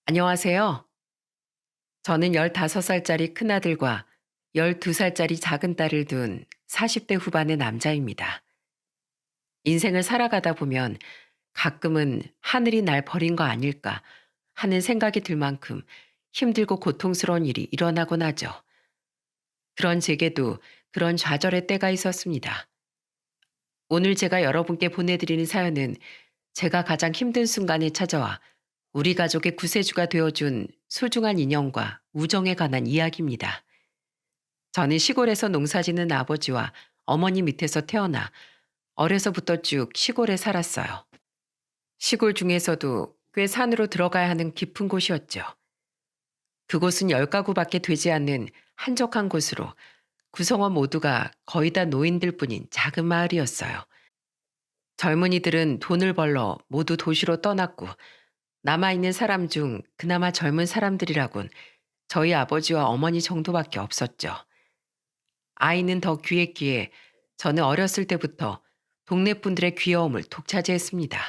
안녕하세요. 저는 15살짜리 큰아들과 12살짜리 작은 딸을 둔 40대 후반의 남자입니다. 인생을 살아가다 보면 가끔은 하늘이 날 버린 거 아닐까 하는 생각이 들 만큼 힘들고 고통스러운 일이 일어나곤 하죠. 그런 제게도 그런 좌절의 때가 있었습니다. 오늘 제가 여러분께 보내드리는 사연은 제가 가장 힘든 순간에 찾아와 우리 가족의 구세주가 되어준 소중한 인연과 우정에 관한 이야기입니다. 저는 시골에서 농사짓는 아버지와 어머니 밑에서 태어나 어려서부터 쭉 시골에 살았어요. 시골 중에서도 꽤 산으로 들어가야 하는 깊은 곳이었죠. 그곳은 10가구밖에 되지 않는 한적한 곳으로 구성원 모두가 거의 다 노인들 뿐인 작은 마을이었어요. 젊은이들은 돈을 벌러 모두 도시로 떠났고 남아있는 사람 중 그나마 젊은 사람들이라곤 저희 아버지와 어머니 정도밖에 없었죠. 아이는 더 귀했기에 저는 어렸을 때부터 동네 분들의 귀여움을 독차지했습니다.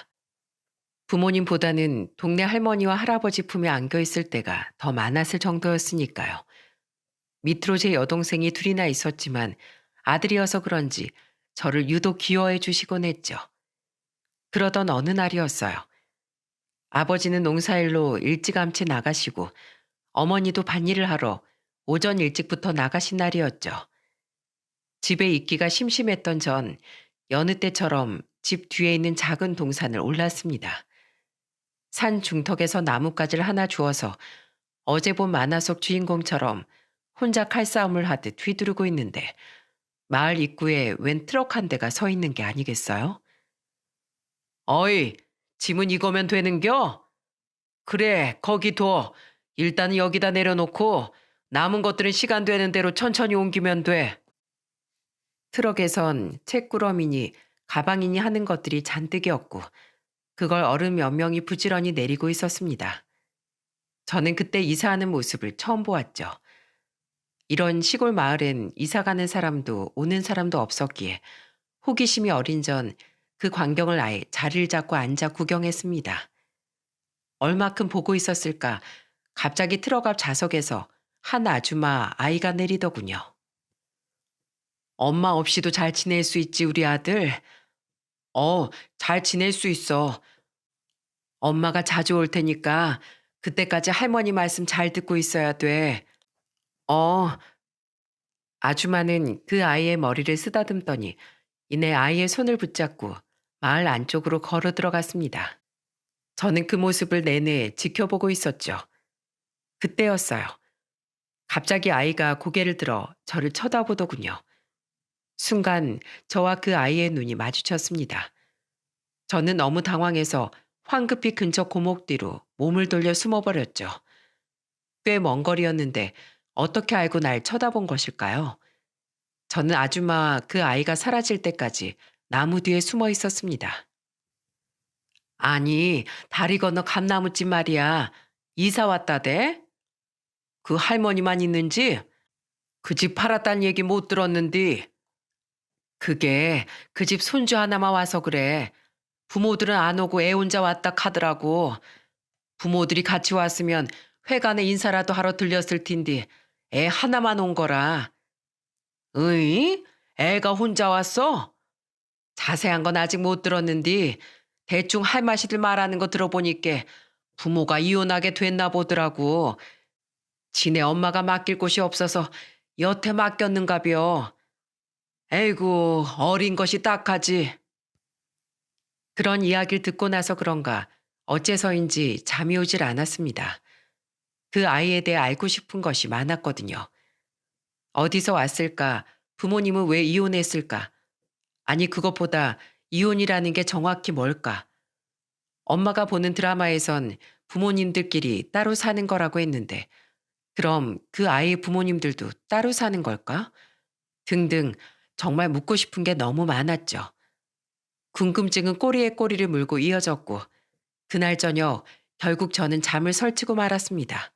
부모님보다는 동네 할머니와 할아버지 품에 안겨 있을 때가 더 많았을 정도였으니까요. 밑으로 제 여동생이 둘이나 있었지만 아들이어서 그런지 저를 유독 귀여워해 주시곤 했죠. 그러던 어느 날이었어요. 아버지는 농사일로 일찌감치 나가시고 어머니도 밭일을 하러 오전 일찍부터 나가신 날이었죠. 집에 있기가 심심했던 전 여느 때처럼 집 뒤에 있는 작은 동산을 올랐습니다. 산 중턱에서 나뭇가지를 하나 주워서 어제 본 만화 속 주인공처럼 혼자 칼싸움을 하듯 휘두르고 있는데 마을 입구에 웬 트럭 한 대가 서 있는 게 아니겠어요? 어이, 짐은 이거면 되는겨? 그래, 거기 둬. 일단은 여기다 내려놓고 남은 것들은 시간 되는 대로 천천히 옮기면 돼. 트럭에선 책꾸러미니 가방이니 하는 것들이 잔뜩이었고 그걸 어른 몇 명이 부지런히 내리고 있었습니다. 저는 그때 이사하는 모습을 처음 보았죠. 이런 시골 마을엔 이사 가는 사람도 오는 사람도 없었기에 호기심이 어린 전 그 광경을 아예 자리를 잡고 앉아 구경했습니다. 얼마큼 보고 있었을까 갑자기 트럭 앞 좌석에서 한 아주마 아이가 내리더군요. 엄마 없이도 잘 지낼 수 있지 우리 아들? 어, 잘 지낼 수 있어. 엄마가 자주 올 테니까 그때까지 할머니 말씀 잘 듣고 있어야 돼. 어, 아주마는 그 아이의 머리를 쓰다듬더니 이내 아이의 손을 붙잡고 마을 안쪽으로 걸어 들어갔습니다. 저는 그 모습을 내내 지켜보고 있었죠. 그때였어요. 갑자기 아이가 고개를 들어 저를 쳐다보더군요. 순간 저와 그 아이의 눈이 마주쳤습니다. 저는 너무 당황해서 황급히 근처 고목 뒤로 몸을 돌려 숨어버렸죠. 꽤 먼 거리였는데 어떻게 알고 날 쳐다본 것일까요? 저는 아주마 그 아이가 사라질 때까지 나무 뒤에 숨어 있었습니다. 아니, 다리 건너 감나무집 말이야. 이사 왔다대? 그 할머니만 있는지? 그 집 팔았다는 얘기 못 들었는데. 그게 그 집 손주 하나만 와서 그래. 부모들은 안 오고 애 혼자 왔다 카더라고. 부모들이 같이 왔으면 회관에 인사라도 하러 들렸을 텐데 애 하나만 온 거라. 으이? 애가 혼자 왔어? 자세한 건 아직 못 들었는데 대충 할마시들 말하는 거 들어보니까 부모가 이혼하게 됐나 보더라고. 지네 엄마가 맡길 곳이 없어서 여태 맡겼는가벼. 에이구 어린 것이 딱하지. 그런 이야기를 듣고 나서 그런가 어째서인지 잠이 오질 않았습니다. 그 아이에 대해 알고 싶은 것이 많았거든요. 어디서 왔을까? 부모님은 왜 이혼했을까? 아니 그것보다 이혼이라는 게 정확히 뭘까? 엄마가 보는 드라마에선 부모님들끼리 따로 사는 거라고 했는데 그럼 그 아이의 부모님들도 따로 사는 걸까? 등등 정말 묻고 싶은 게 너무 많았죠. 궁금증은 꼬리에 꼬리를 물고 이어졌고 그날 저녁 결국 저는 잠을 설치고 말았습니다.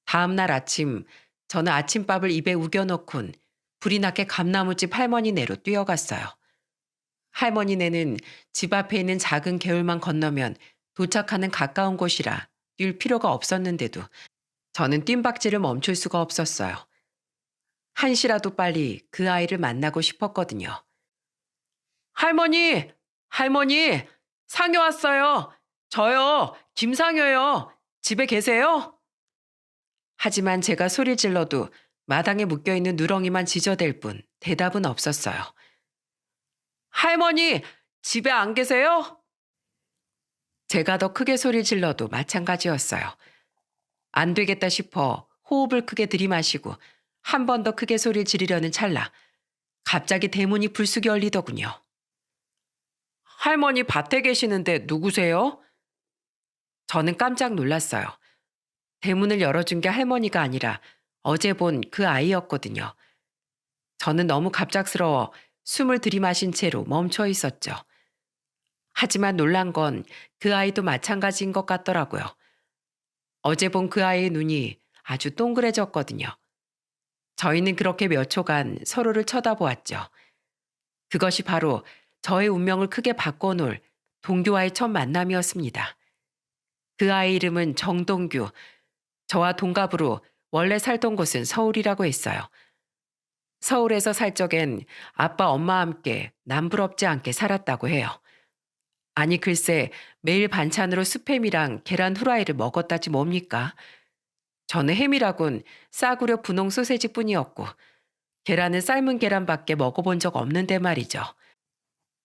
다음 날 아침 저는 아침밥을 입에 우겨넣곤 불이 나게 감나무집 할머니네로 뛰어갔어요. 할머니네는 집 앞에 있는 작은 개울만 건너면 도착하는 가까운 곳이라 뛸 필요가 없었는데도 저는 뜀박질을 멈출 수가 없었어요. 한시라도 빨리 그 아이를 만나고 싶었거든요. 할머니! 할머니! 상여 왔어요! 저요! 김상여요! 집에 계세요? 하지만 제가 소리 질러도 마당에 묶여있는 누렁이만 지저댈 뿐 대답은 없었어요. 할머니! 집에 안 계세요? 제가 더 크게 소리 질러도 마찬가지였어요. 안 되겠다 싶어 호흡을 크게 들이마시고 한 번 더 크게 소리를 지르려는 찰나 갑자기 대문이 불쑥 열리더군요. 할머니 밭에 계시는데 누구세요? 저는 깜짝 놀랐어요. 대문을 열어준 게 할머니가 아니라 어제 본 그 아이였거든요. 저는 너무 갑작스러워 숨을 들이마신 채로 멈춰 있었죠. 하지만 놀란 건 그 아이도 마찬가지인 것 같더라고요. 어제 본 그 아이의 눈이 아주 동그래졌거든요. 저희는 그렇게 몇 초간 서로를 쳐다보았죠. 그것이 바로 저의 운명을 크게 바꿔놓을 동규와의 첫 만남이었습니다. 그 아이 이름은 정동규. 저와 동갑으로 원래 살던 곳은 서울이라고 했어요. 서울에서 살 적엔 아빠 엄마와 함께 남부럽지 않게 살았다고 해요. 아니 글쎄 매일 반찬으로 스팸이랑 계란 후라이를 먹었다지 뭡니까? 저는 햄이라곤 싸구려 분홍 소세지뿐이었고 계란은 삶은 계란밖에 먹어본 적 없는데 말이죠.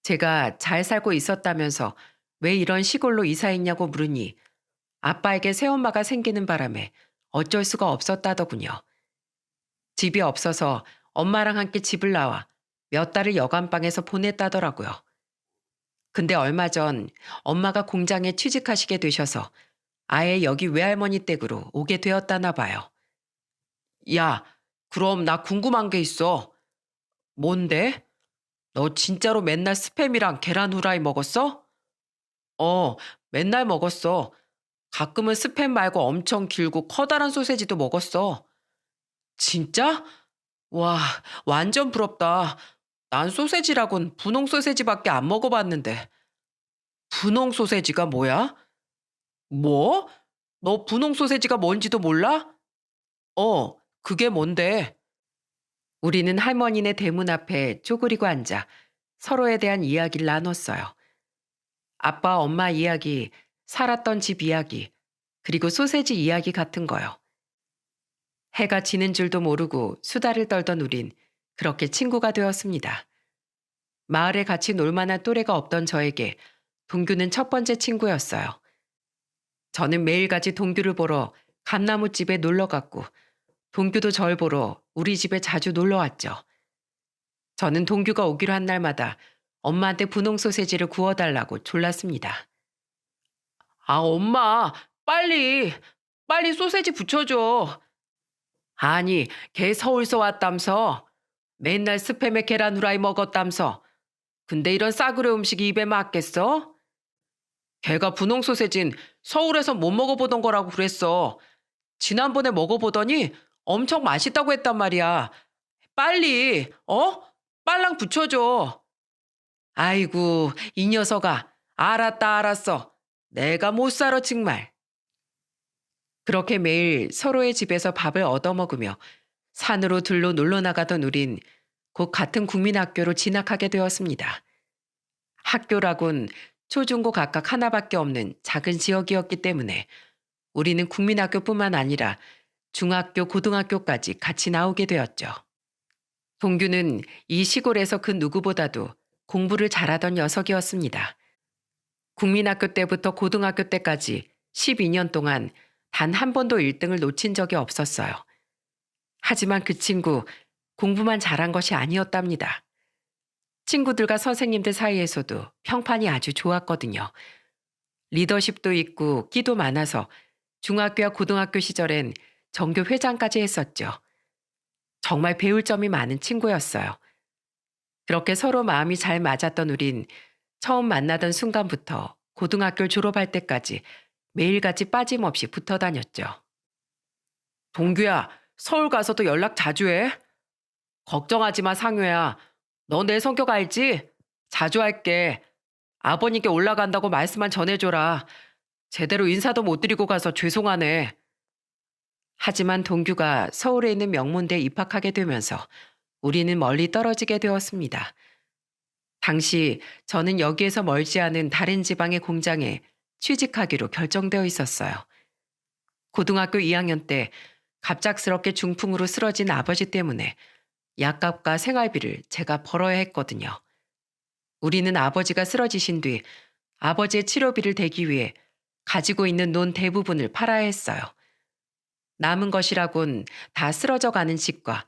제가 잘 살고 있었다면서 왜 이런 시골로 이사했냐고 물으니 아빠에게 새엄마가 생기는 바람에 어쩔 수가 없었다더군요. 집이 없어서 엄마랑 함께 집을 나와 몇 달을 여간방에서 보냈다더라고요. 근데 얼마 전 엄마가 공장에 취직하시게 되셔서 아예 여기 외할머니 댁으로 오게 되었다나 봐요. 야, 그럼 나 궁금한 게 있어. 뭔데? 너 진짜로 맨날 스팸이랑 계란 후라이 먹었어? 어, 맨날 먹었어. 가끔은 스팸 말고 엄청 길고 커다란 소세지도 먹었어. 진짜? 와, 완전 부럽다. 난 소세지라곤 분홍 소세지밖에 안 먹어봤는데. 분홍 소세지가 뭐야? 뭐? 너 분홍 소세지가 뭔지도 몰라? 그게 뭔데? 우리는 할머니네 대문 앞에 쪼그리고 앉아 서로에 대한 이야기를 나눴어요. 아빠, 엄마 이야기, 살았던 집 이야기, 그리고 소세지 이야기 같은 거요. 해가 지는 줄도 모르고 수다를 떨던 우린 그렇게 친구가 되었습니다. 마을에 같이 놀 만한 또래가 없던 저에게 동규는 첫 번째 친구였어요. 저는 매일같이 동규를 보러 감나무집에 놀러 갔고 동규도 절 보러 우리 집에 자주 놀러 왔죠. 저는 동규가 오기로 한 날마다 엄마한테 분홍 소세지를 구워달라고 졸랐습니다. 아, 엄마, 빨리, 빨리 소세지 부쳐줘. 아니, 걔 서울서 왔담서. 맨날 스팸에 계란 후라이 먹었담서. 근데 이런 싸구려 음식이 입에 맞겠어? 걔가 분홍 소세진 서울에서 못 먹어보던 거라고 그랬어. 지난번에 먹어보더니 엄청 맛있다고 했단 말이야. 빨리, 빨랑 붙여줘. 아이고, 이 녀석아. 알았다, 알았어. 내가 못 살아, 정말. 그렇게 매일 서로의 집에서 밥을 얻어먹으며 산으로 들로 놀러 나가던 우린 곧 같은 국민학교로 진학하게 되었습니다. 학교라곤 초중고 각각 하나밖에 없는 작은 지역이었기 때문에 우리는 국민학교뿐만 아니라 중학교, 고등학교까지 같이 나오게 되었죠. 동규는 이 시골에서 그 누구보다도 공부를 잘하던 녀석이었습니다. 국민학교 때부터 고등학교 때까지 12년 동안 단 한 번도 1등을 놓친 적이 없었어요. 하지만 그 친구 공부만 잘한 것이 아니었답니다. 친구들과 선생님들 사이에서도 평판이 아주 좋았거든요. 리더십도 있고 끼도 많아서 중학교와 고등학교 시절엔 전교 회장까지 했었죠. 정말 배울 점이 많은 친구였어요. 그렇게 서로 마음이 잘 맞았던 우린 처음 만나던 순간부터 고등학교를 졸업할 때까지 매일같이 빠짐없이 붙어 다녔죠. 동규야, 서울 가서도 연락 자주 해? 걱정하지 마, 상효야. 너 내 성격 알지? 자주 할게. 아버님께 올라간다고 말씀만 전해줘라. 제대로 인사도 못 드리고 가서 죄송하네. 하지만 동규가 서울에 있는 명문대에 입학하게 되면서 우리는 멀리 떨어지게 되었습니다. 당시 저는 여기에서 멀지 않은 다른 지방의 공장에 취직하기로 결정되어 있었어요. 고등학교 2학년 때 갑작스럽게 중풍으로 쓰러진 아버지 때문에 약값과 생활비를 제가 벌어야 했거든요. 우리는 아버지가 쓰러지신 뒤 아버지의 치료비를 대기 위해 가지고 있는 돈 대부분을 팔아야 했어요. 남은 것이라곤 다 쓰러져 가는 집과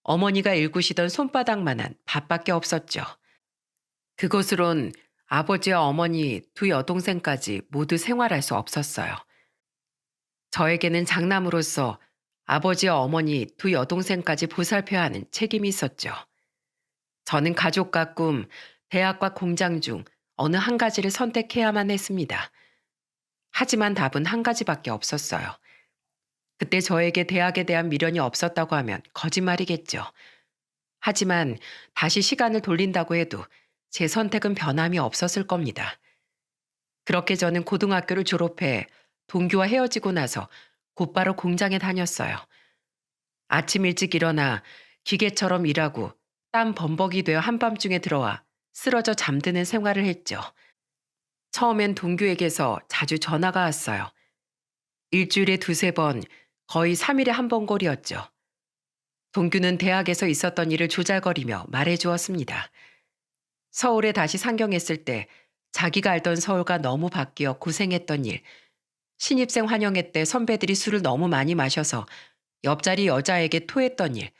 어머니가 일구시던 손바닥만한 밭밖에 없었죠. 그곳으론 아버지와 어머니 두 여동생까지 모두 생활할 수 없었어요. 저에게는 장남으로서 아버지와 어머니 두 여동생까지 보살펴야 하는 책임이 있었죠. 저는 가족과 꿈, 대학과 공장 중 어느 한 가지를 선택해야만 했습니다. 하지만 답은 한 가지밖에 없었어요. 그때 저에게 대학에 대한 미련이 없었다고 하면 거짓말이겠죠. 하지만 다시 시간을 돌린다고 해도 제 선택은 변함이 없었을 겁니다. 그렇게 저는 고등학교를 졸업해 동규와 헤어지고 나서 곧바로 공장에 다녔어요. 아침 일찍 일어나 기계처럼 일하고 땀 범벅이 되어 한밤중에 들어와 쓰러져 잠드는 생활을 했죠. 처음엔 동규에게서 자주 전화가 왔어요. 일주일에 두세 번, 거의 3일에 한 번 꼴이었죠. 동규는 대학에서 있었던 일을 조잘거리며 말해주었습니다. 서울에 다시 상경했을 때 자기가 알던 서울과 너무 바뀌어 고생했던 일, 신입생 환영회 때 선배들이 술을 너무 많이 마셔서 옆자리 여자에게 토했던 일,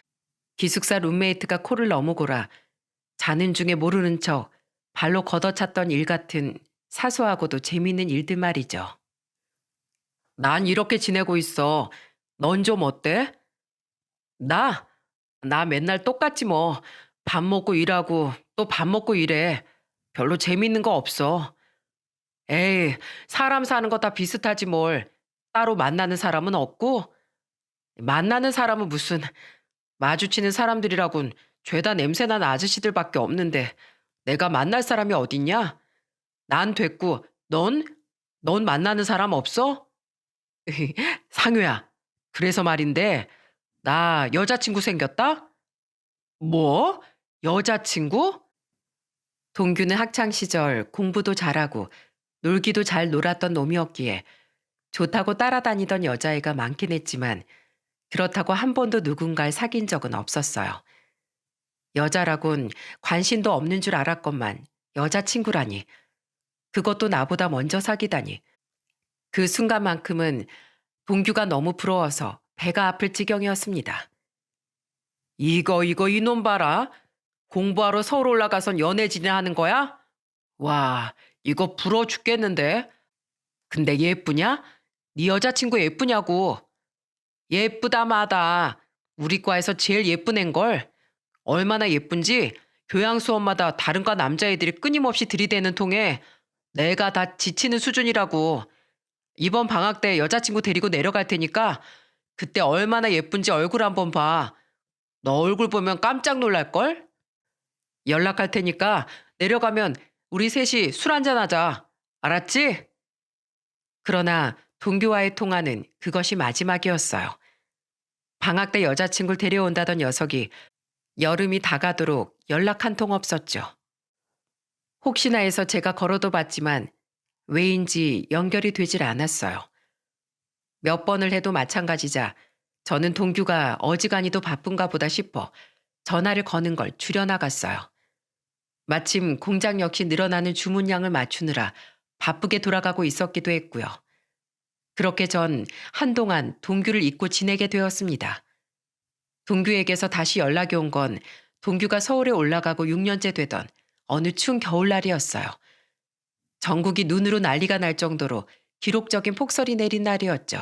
기숙사 룸메이트가 코를 너무 골아 자는 중에 모르는 척 발로 걷어찼던 일 같은 사소하고도 재미있는 일들 말이죠. 난 이렇게 지내고 있어. 넌 좀 어때? 나? 나 맨날 똑같지 뭐. 밥 먹고 일하고 또 밥 먹고 일해. 별로 재밌는 거 없어. 에이, 사람 사는 거 다 비슷하지 뭘. 따로 만나는 사람은 없고? 만나는 사람은 무슨 마주치는 사람들이라곤 죄다 냄새나는 아저씨들밖에 없는데 내가 만날 사람이 어딨냐? 난 됐고 넌? 넌 만나는 사람 없어? 상효야, 그래서 말인데 나 여자친구 생겼다? 뭐? 여자친구? 동규는 학창 시절 공부도 잘하고 놀기도 잘 놀았던 놈이었기에 좋다고 따라다니던 여자애가 많긴 했지만 그렇다고 한 번도 누군가를 사귄 적은 없었어요. 여자라곤 관심도 없는 줄 알았건만 여자친구라니. 그것도 나보다 먼저 사귀다니. 그 순간만큼은 동규가 너무 부러워서 배가 아플 지경이었습니다. 이거 이놈 봐라. 공부하러 서울 올라가선 연애 진행하는 거야? 와, 이거 부러워 죽겠는데. 근데 예쁘냐? 네 여자친구 예쁘냐고. 예쁘다 마다. 우리 과에서 제일 예쁜 앤걸. 얼마나 예쁜지 교양 수업마다 다른 과 남자애들이 끊임없이 들이대는 통에 내가 다 지치는 수준이라고. 이번 방학 때 여자친구 데리고 내려갈 테니까 그때 얼마나 예쁜지 얼굴 한번 봐. 너 얼굴 보면 깜짝 놀랄걸? 연락할 테니까 내려가면 우리 셋이 술 한잔 하자. 알았지? 그러나 동규와의 통화는 그것이 마지막이었어요. 방학 때 여자친구를 데려온다던 녀석이 여름이 다가도록 연락 한 통 없었죠. 혹시나 해서 제가 걸어도 봤지만 왜인지 연결이 되질 않았어요. 몇 번을 해도 마찬가지자 저는 동규가 어지간히도 바쁜가 보다 싶어 전화를 거는 걸 줄여나갔어요. 마침 공장 역시 늘어나는 주문량을 맞추느라 바쁘게 돌아가고 있었기도 했고요. 그렇게 전 한동안 동규를 잊고 지내게 되었습니다. 동규에게서 다시 연락이 온 건 동규가 서울에 올라가고 6년째 되던 어느 추운 겨울날이었어요. 전국이 눈으로 난리가 날 정도로 기록적인 폭설이 내린 날이었죠.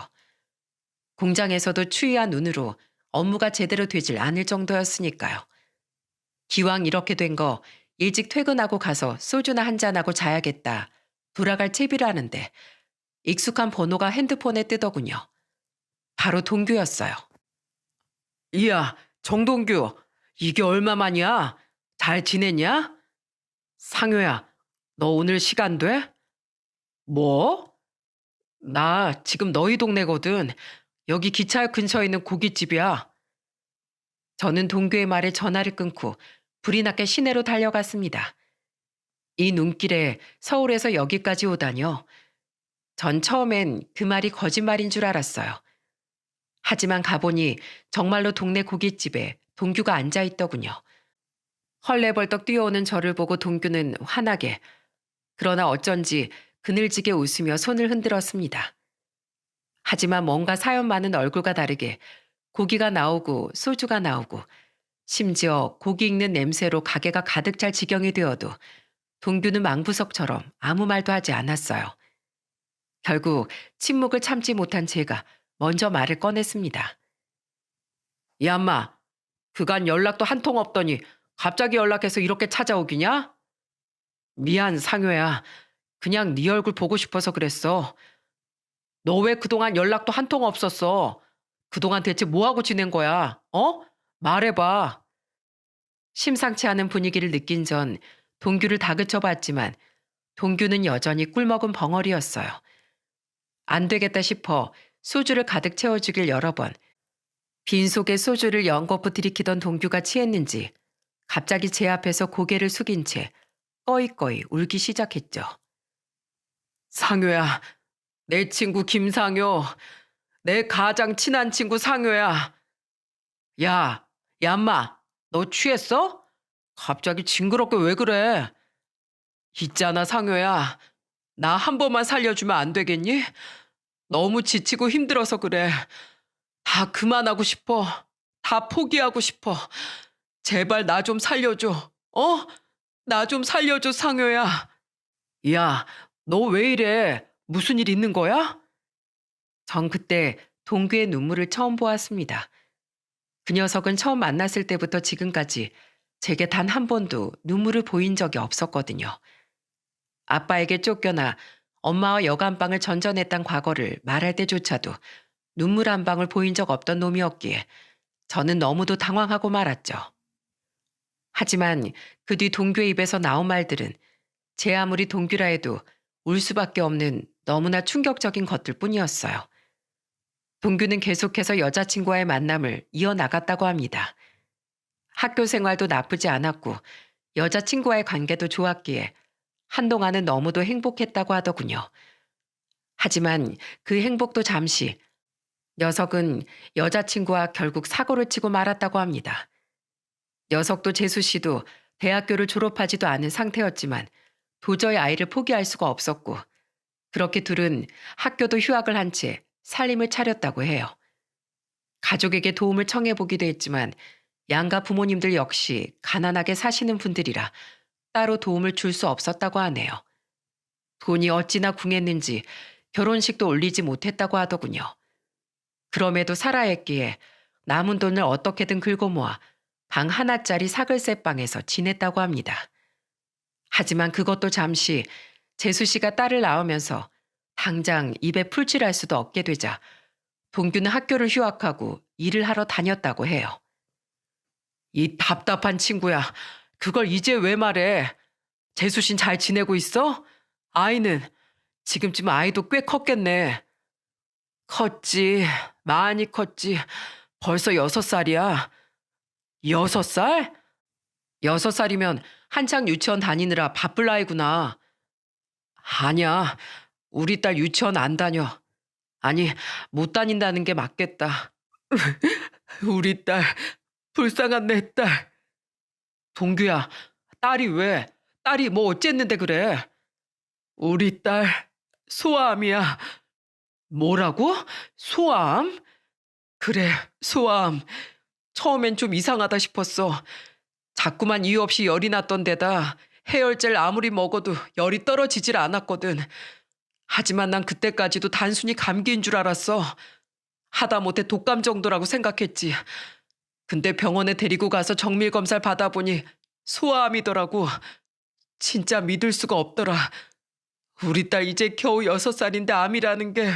공장에서도 추위한 눈으로 업무가 제대로 되질 않을 정도였으니까요. 기왕 이렇게 된 거 일찍 퇴근하고 가서 소주나 한잔하고 자야겠다. 돌아갈 채비를 하는데 익숙한 번호가 핸드폰에 뜨더군요. 바로 동규였어요. 이야, 정동규. 이게 얼마만이야? 잘 지냈냐? 상효야, 너 오늘 시간 돼? 뭐? 나 지금 너희 동네거든. 여기 기차역 근처에 있는 고깃집이야. 저는 동규의 말에 전화를 끊고 불이 나게 시내로 달려갔습니다. 이 눈길에 서울에서 여기까지 오다뇨. 전 처음엔 그 말이 거짓말인 줄 알았어요. 하지만 가보니 정말로 동네 고깃집에 동규가 앉아 있더군요. 헐레벌떡 뛰어오는 저를 보고 동규는 환하게, 그러나 어쩐지 그늘지게 웃으며 손을 흔들었습니다. 하지만 뭔가 사연 많은 얼굴과 다르게 고기가 나오고 소주가 나오고 심지어 고기 익는 냄새로 가게가 가득 찰 지경이 되어도 동규는 망부석처럼 아무 말도 하지 않았어요. 결국 침묵을 참지 못한 제가 먼저 말을 꺼냈습니다. 야마, 그간 연락도 한 통 없더니 갑자기 연락해서 이렇게 찾아오기냐? 미안 상효야. 그냥 네 얼굴 보고 싶어서 그랬어. 너 왜 그동안 연락도 한 통 없었어? 그동안 대체 뭐하고 지낸 거야? 어? 말해봐. 심상치 않은 분위기를 느낀 전 동규를 다그쳐 봤지만 동규는 여전히 꿀먹은 벙어리였어요. 안 되겠다 싶어 소주를 가득 채워주길 여러 번. 빈속에 소주를 연거푸 들이키던 동규가 취했는지 갑자기 제 앞에서 고개를 숙인 채 꺼이꺼이 울기 시작했죠. 상효야, 내 친구 김상효, 내 가장 친한 친구 상효야. 야, 얌마, 너 취했어? 갑자기 징그럽게 왜 그래? 있잖아, 상효야. 나 한 번만 살려주면 안 되겠니? 너무 지치고 힘들어서 그래. 다 그만하고 싶어. 다 포기하고 싶어. 제발 나 좀 살려줘. 어? 나 좀 살려줘, 상효야. 야, 너 왜 이래? 무슨 일 있는 거야? 전 그때 동규의 눈물을 처음 보았습니다. 그 녀석은 처음 만났을 때부터 지금까지 제게 단 한 번도 눈물을 보인 적이 없었거든요. 아빠에게 쫓겨나 엄마와 여간방을 전전했던 과거를 말할 때조차도 눈물 한 방울 보인 적 없던 놈이었기에 저는 너무도 당황하고 말았죠. 하지만 그 뒤 동규의 입에서 나온 말들은 제 아무리 동규라 해도 울 수밖에 없는 너무나 충격적인 것들 뿐이었어요. 동규는 계속해서 여자친구와의 만남을 이어나갔다고 합니다. 학교 생활도 나쁘지 않았고 여자친구와의 관계도 좋았기에 한동안은 너무도 행복했다고 하더군요. 하지만 그 행복도 잠시, 녀석은 여자친구와 결국 사고를 치고 말았다고 합니다. 녀석도 재수 씨도 대학교를 졸업하지도 않은 상태였지만 도저히 아이를 포기할 수가 없었고 그렇게 둘은 학교도 휴학을 한 채 살림을 차렸다고 해요. 가족에게 도움을 청해보기도 했지만 양가 부모님들 역시 가난하게 사시는 분들이라 따로 도움을 줄 수 없었다고 하네요. 돈이 어찌나 궁했는지 결혼식도 올리지 못했다고 하더군요. 그럼에도 살아야 했기에 남은 돈을 어떻게든 긁어 모아 방 하나짜리 사글세 방에서 지냈다고 합니다. 하지만 그것도 잠시 재수 씨가 딸을 낳으면서 당장 입에 풀칠할 수도 없게 되자 동규는 학교를 휴학하고 일을 하러 다녔다고 해요. 이 답답한 친구야. 그걸 이제 왜 말해? 재수 씨 잘 지내고 있어? 아이는 지금쯤 아이도 꽤 컸겠네. 컸지. 많이 컸지. 벌써 6살이야. 6살? 6살이면 한창 유치원 다니느라 바쁠 나이구나. 아니야. 우리 딸 유치원 안 다녀. 아니, 못 다닌다는 게 맞겠다. 우리 딸, 불쌍한 내 딸. 동규야, 딸이 왜? 딸이 뭐 어쨌는데 그래? 우리 딸, 소아암이야. 뭐라고? 소아암? 그래, 소아암. 처음엔 좀 이상하다 싶었어. 자꾸만 이유 없이 열이 났던 데다 해열제를 아무리 먹어도 열이 떨어지질 않았거든. 하지만 난 그때까지도 단순히 감기인 줄 알았어. 하다못해 독감 정도라고 생각했지. 근데 병원에 데리고 가서 정밀 검사를 받아보니 소아암이더라고. 진짜 믿을 수가 없더라. 우리 딸 이제 겨우 6살인데 암이라는 게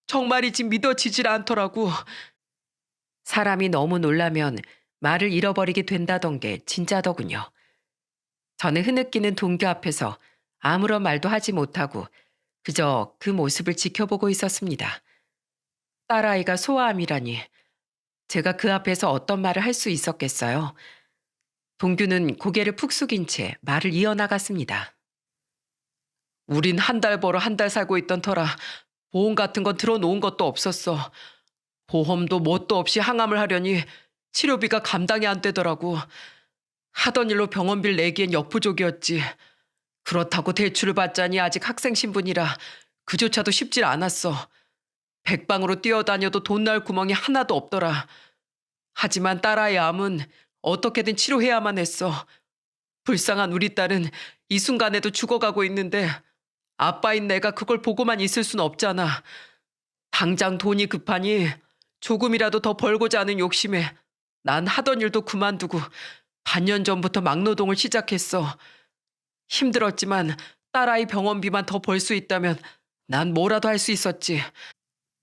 정말이지 믿어지질 않더라고. 사람이 너무 놀라면 말을 잃어버리게 된다던 게 진짜더군요. 저는 흐느끼는 동규 앞에서 아무런 말도 하지 못하고 그저 그 모습을 지켜보고 있었습니다. 딸아이가 소아암이라니 제가 그 앞에서 어떤 말을 할 수 있었겠어요. 동규는 고개를 푹 숙인 채 말을 이어나갔습니다. 우린 한 달 벌어 한 달 살고 있던 터라 보험 같은 건 들어놓은 것도 없었어. 보험도 뭣도 없이 항암을 하려니 치료비가 감당이 안 되더라고. 하던 일로 병원비를 내기엔 역부족이었지. 그렇다고 대출을 받자니 아직 학생 신분이라 그조차도 쉽질 않았어. 백방으로 뛰어다녀도 돈 나올 구멍이 하나도 없더라. 하지만 딸아이 암은 어떻게든 치료해야만 했어. 불쌍한 우리 딸은 이 순간에도 죽어가고 있는데 아빠인 내가 그걸 보고만 있을 순 없잖아. 당장 돈이 급하니 조금이라도 더 벌고자 하는 욕심에 난 하던 일도 그만두고 반년 전부터 막노동을 시작했어. 힘들었지만 딸아이 병원비만 더 벌 수 있다면 난 뭐라도 할 수 있었지.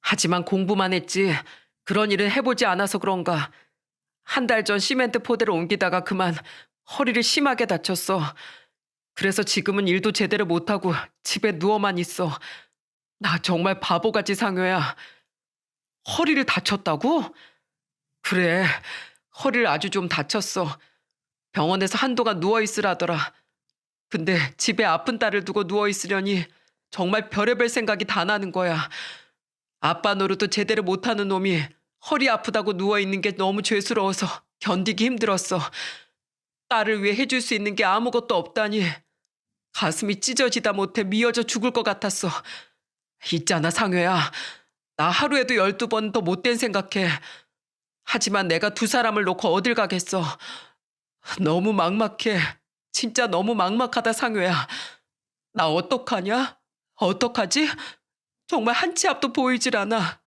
하지만 공부만 했지 그런 일은 해보지 않아서 그런가. 한 달 전 시멘트 포대를 옮기다가 그만 허리를 심하게 다쳤어. 그래서 지금은 일도 제대로 못하고 집에 누워만 있어. 나 정말 바보같이 상효야. 허리를 다쳤다고? 그래, 허리를 아주 좀 다쳤어. 병원에서 한동안 누워있으라더라. 근데 집에 아픈 딸을 두고 누워있으려니 정말 별의별 생각이 다 나는 거야. 아빠 노릇도 제대로 못하는 놈이 허리 아프다고 누워있는 게 너무 죄스러워서 견디기 힘들었어. 딸을 위해 해줄 수 있는 게 아무것도 없다니 가슴이 찢어지다 못해 미어져 죽을 것 같았어. 있잖아 상효야. 나 하루에도 12번 더 못된 생각해. 하지만 내가 두 사람을 놓고 어딜 가겠어. 너무 막막해. 진짜 너무 막막하다 상효야. 나 어떡하냐? 어떡하지? 정말 한 치 앞도 보이질 않아.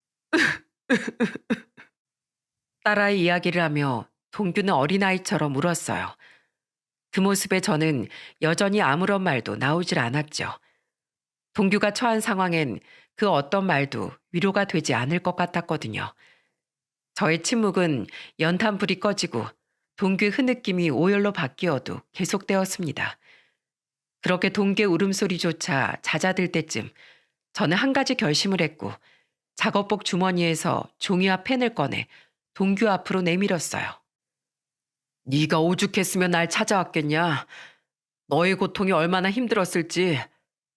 딸아이 이야기를 하며 동규는 어린아이처럼 울었어요. 그 모습에 저는 여전히 아무런 말도 나오질 않았죠. 동규가 처한 상황엔 그 어떤 말도 위로가 되지 않을 것 같았거든요. 저의 침묵은 연탄불이 꺼지고 동규의 흐느낌이 오열로 바뀌어도 계속되었습니다. 그렇게 동규의 울음소리조차 잦아들 때쯤 저는 한 가지 결심을 했고 작업복 주머니에서 종이와 펜을 꺼내 동규 앞으로 내밀었어요. 네가 오죽했으면 날 찾아왔겠냐. 너의 고통이 얼마나 힘들었을지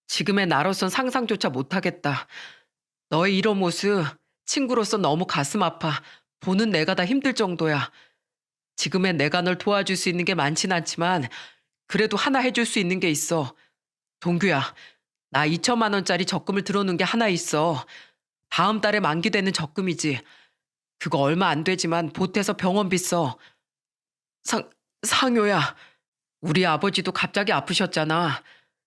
지금의 나로선 상상조차 못하겠다. 너의 이런 모습 친구로서 너무 가슴 아파. 보는 내가 다 힘들 정도야. 지금의 내가 널 도와줄 수 있는 게 많진 않지만 그래도 하나 해줄 수 있는 게 있어. 동규야, 나 2천만 원짜리 적금을 들어놓은 게 하나 있어. 다음 달에 만기되는 적금이지. 그거 얼마 안 되지만 보태서 병원비 써. 상효야, 우리 아버지도 갑자기 아프셨잖아.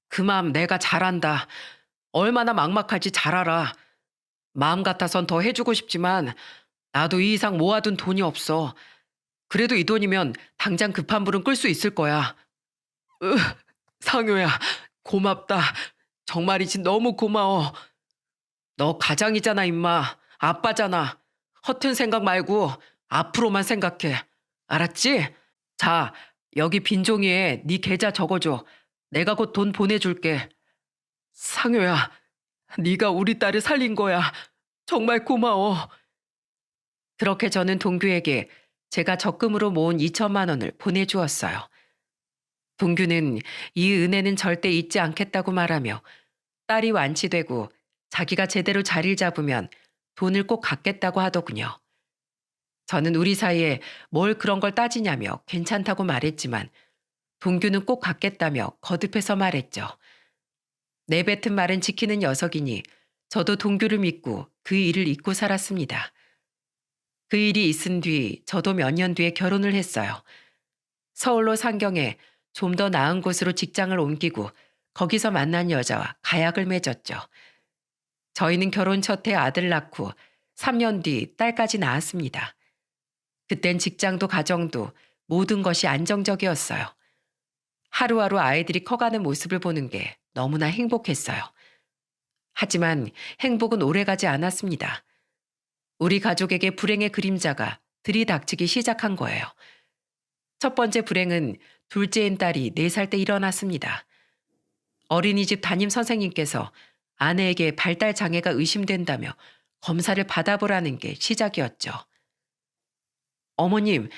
그 마음 내가 잘 안다. 얼마나 막막할지 잘 알아. 마음 같아선 더 해주고 싶지만 나도 이 이상 모아둔 돈이 없어. 그래도 이 돈이면 당장 급한 불은 끌 수 있을 거야. 으, 상효야, 고맙다. 정말이지 너무 고마워. 너 가장이잖아, 임마. 아빠잖아. 허튼 생각 말고 앞으로만 생각해. 알았지? 자, 여기 빈 종이에 네 계좌 적어줘. 내가 곧 돈 보내줄게. 상효야, 네가 우리 딸을 살린 거야. 정말 고마워. 그렇게 저는 동규에게 제가 적금으로 모은 2천만 원을 보내주었어요. 동규는 이 은혜는 절대 잊지 않겠다고 말하며 딸이 완치되고 자기가 제대로 자리를 잡으면 돈을 꼭 갚겠다고 하더군요. 저는 우리 사이에 뭘 그런 걸 따지냐며 괜찮다고 말했지만 동규는 꼭 갚겠다며 거듭해서 말했죠. 내뱉은 말은 지키는 녀석이니 저도 동규를 믿고 그 일을 잊고 살았습니다. 그 일이 있은 뒤 저도 몇 년 뒤에 결혼을 했어요. 서울로 상경해 좀 더 나은 곳으로 직장을 옮기고 거기서 만난 여자와 가약을 맺었죠. 저희는 결혼 첫 해 아들 낳고 3년 뒤 딸까지 낳았습니다. 그땐 직장도 가정도 모든 것이 안정적이었어요. 하루하루 아이들이 커가는 모습을 보는 게 너무나 행복했어요. 하지만 행복은 오래가지 않았습니다. 우리 가족에게 불행의 그림자가 들이닥치기 시작한 거예요. 첫 번째 불행은 둘째인 딸이 4살 때 일어났습니다. 어린이집 담임 선생님께서 아내에게 발달 장애가 의심된다며 검사를 받아보라는 게 시작이었죠. 어머님,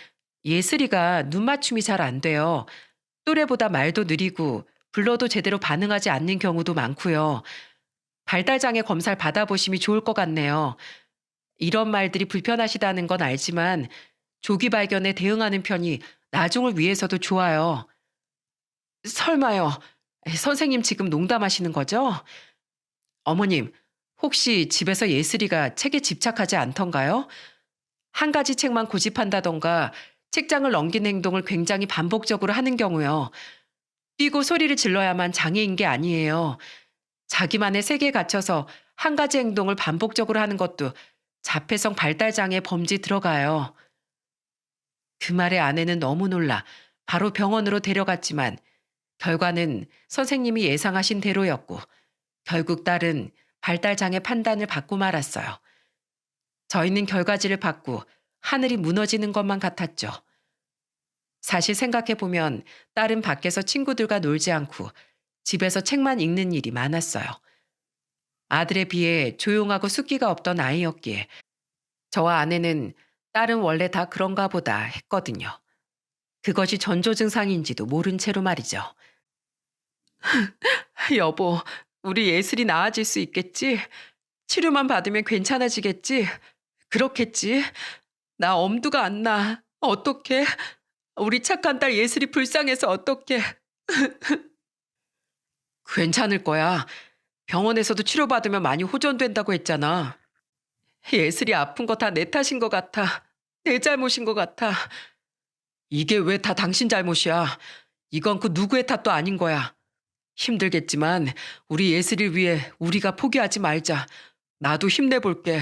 예슬이가 눈 맞춤이 잘 안 돼요. 또래보다 말도 느리고 불러도 제대로 반응하지 않는 경우도 많고요. 발달장애 검사를 받아보심이 좋을 것 같네요. 이런 말들이 불편하시다는 건 알지만 조기 발견에 대응하는 편이 나중을 위해서도 좋아요. 설마요. 선생님 지금 농담하시는 거죠? 어머님, 혹시 집에서 예슬이가 책에 집착하지 않던가요? 한 가지 책만 고집한다던가 책장을 넘기는 행동을 굉장히 반복적으로 하는 경우요. 뛰고 소리를 질러야만 장애인 게 아니에요. 자기만의 세계에 갇혀서 한 가지 행동을 반복적으로 하는 것도 자폐성 발달장애 범죄 들어가요. 그 말에 아내는 너무 놀라 바로 병원으로 데려갔지만 결과는 선생님이 예상하신 대로였고 결국 딸은 발달장애 판단을 받고 말았어요. 저희는 결과지를 받고 하늘이 무너지는 것만 같았죠. 사실 생각해보면 딸은 밖에서 친구들과 놀지 않고 집에서 책만 읽는 일이 많았어요. 아들에 비해 조용하고 숫기가 없던 아이였기에 저와 아내는 딸은 원래 다 그런가 보다 했거든요. 그것이 전조 증상인지도 모른 채로 말이죠. 여보, 우리 예슬이 나아질 수 있겠지? 치료만 받으면 괜찮아지겠지? 그렇겠지? 나 엄두가 안 나. 어떡해? 우리 착한 딸 예슬이 불쌍해서 어떡해? 괜찮을 거야. 병원에서도 치료받으면 많이 호전된다고 했잖아. 예슬이 아픈 거 다 내 탓인 것 같아. 내 잘못인 것 같아. 이게 왜 다 당신 잘못이야. 이건 그 누구의 탓도 아닌 거야. 힘들겠지만 우리 예슬이를 위해 우리가 포기하지 말자. 나도 힘내볼게.